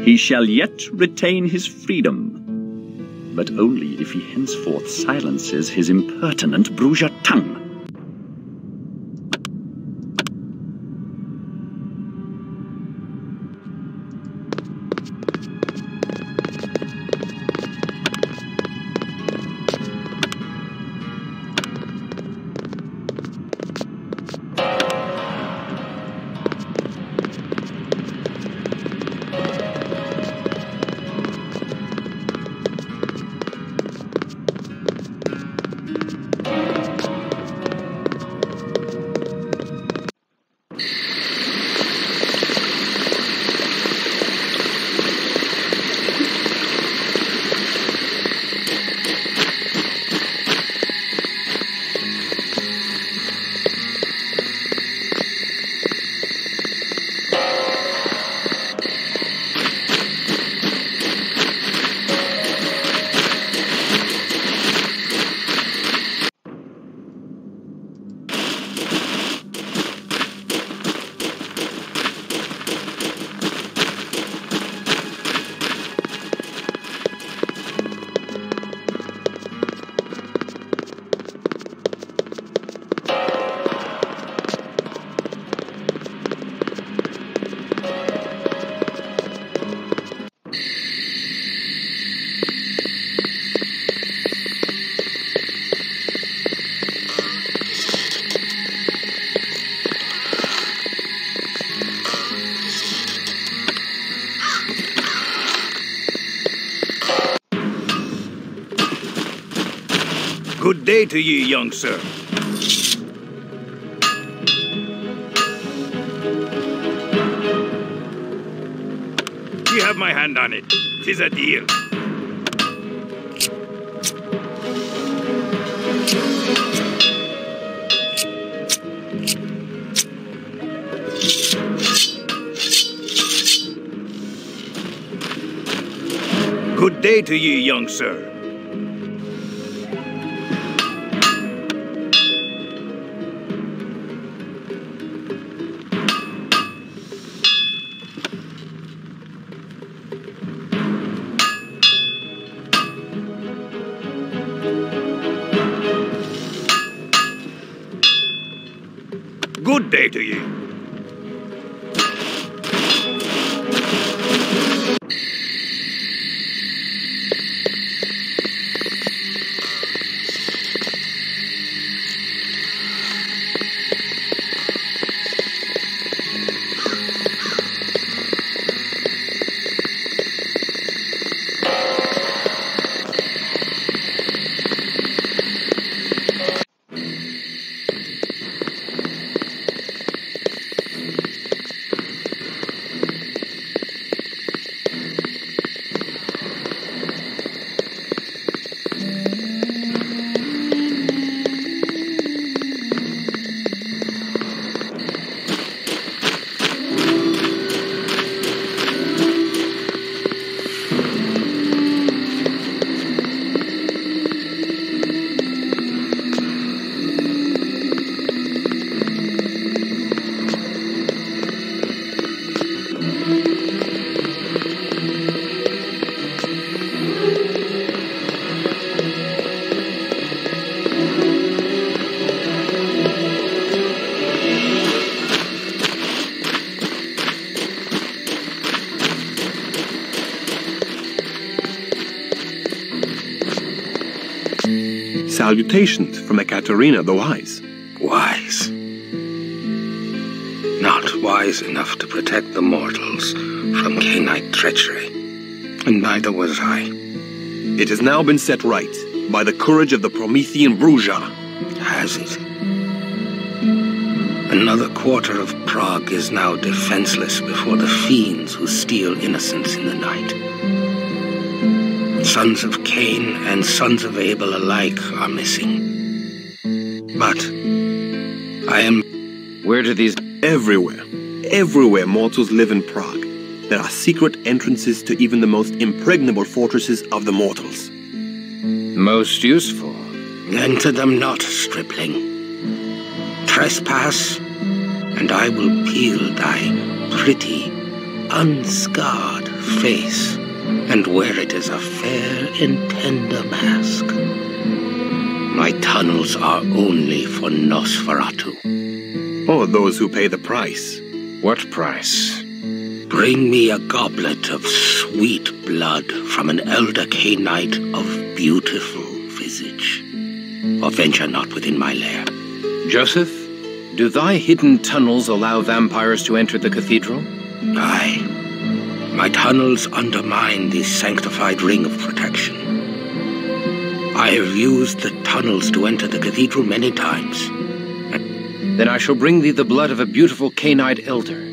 he shall yet retain his freedom, but only if he henceforth silences his impertinent Bruges tongue. Good day to ye, young sir. Ye have my hand on it. 'Tis a deal. Good day to ye, young sir. Good day to ye. Salutations from Ekaterina the Wise. wise. Not wise enough to protect the mortals from Cainite treachery. And neither was I. It has now been set right by the courage of the Promethean Bruja. Has it? Another quarter of Prague is now defenseless before the fiends who steal innocence in the night. Sons of Cain and sons of Abel alike are missing. But I am... Where do these... Everywhere. Everywhere mortals live in Prague. There are secret entrances to even the most impregnable fortresses of the mortals. Most useful. Enter them not, stripling. Trespass, and I will peel thy pretty, unscarred face, and wear it as a fair and tender mask. My tunnels are only for Nosferatu. Or those who pay the price. What price? Bring me a goblet of sweet blood from an elder Cainite of beautiful visage, or venture not within my lair. Joseph, do thy hidden tunnels allow vampires to enter the cathedral? Aye. My tunnels undermine the sanctified ring of protection. I have used the tunnels to enter the cathedral many times. Then I shall bring thee the blood of a beautiful Cainite elder.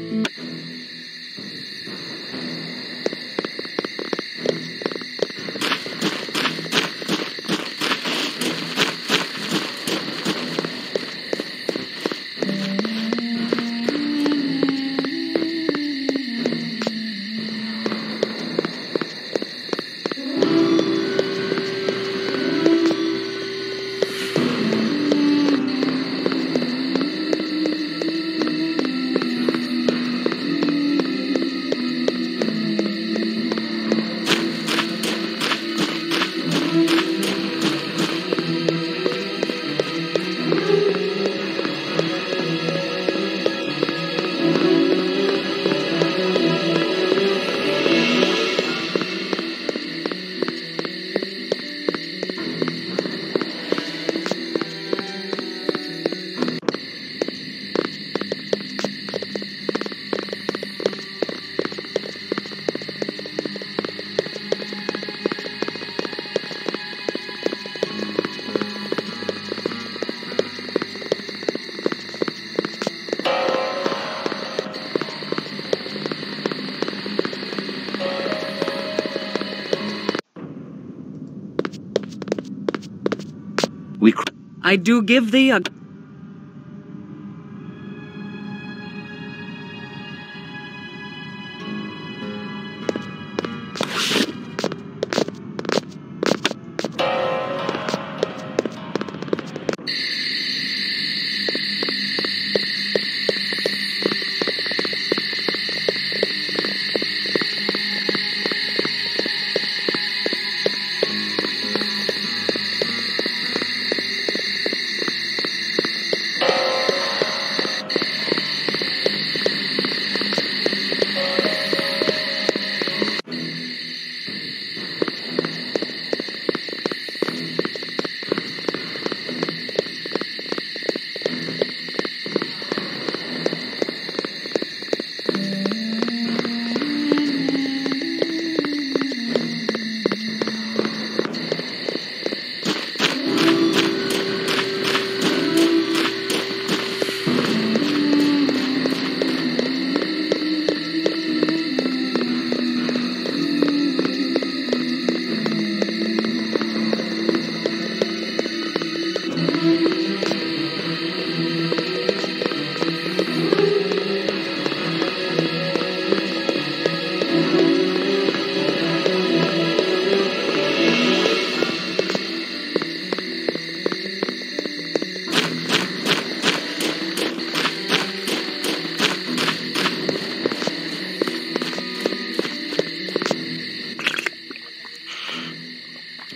I do give thee a...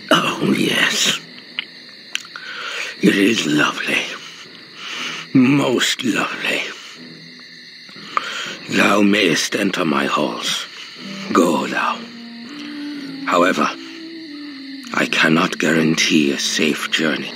Oh, yes. It is lovely. Most lovely. Thou mayest enter my halls. Go thou. However, I cannot guarantee a safe journey.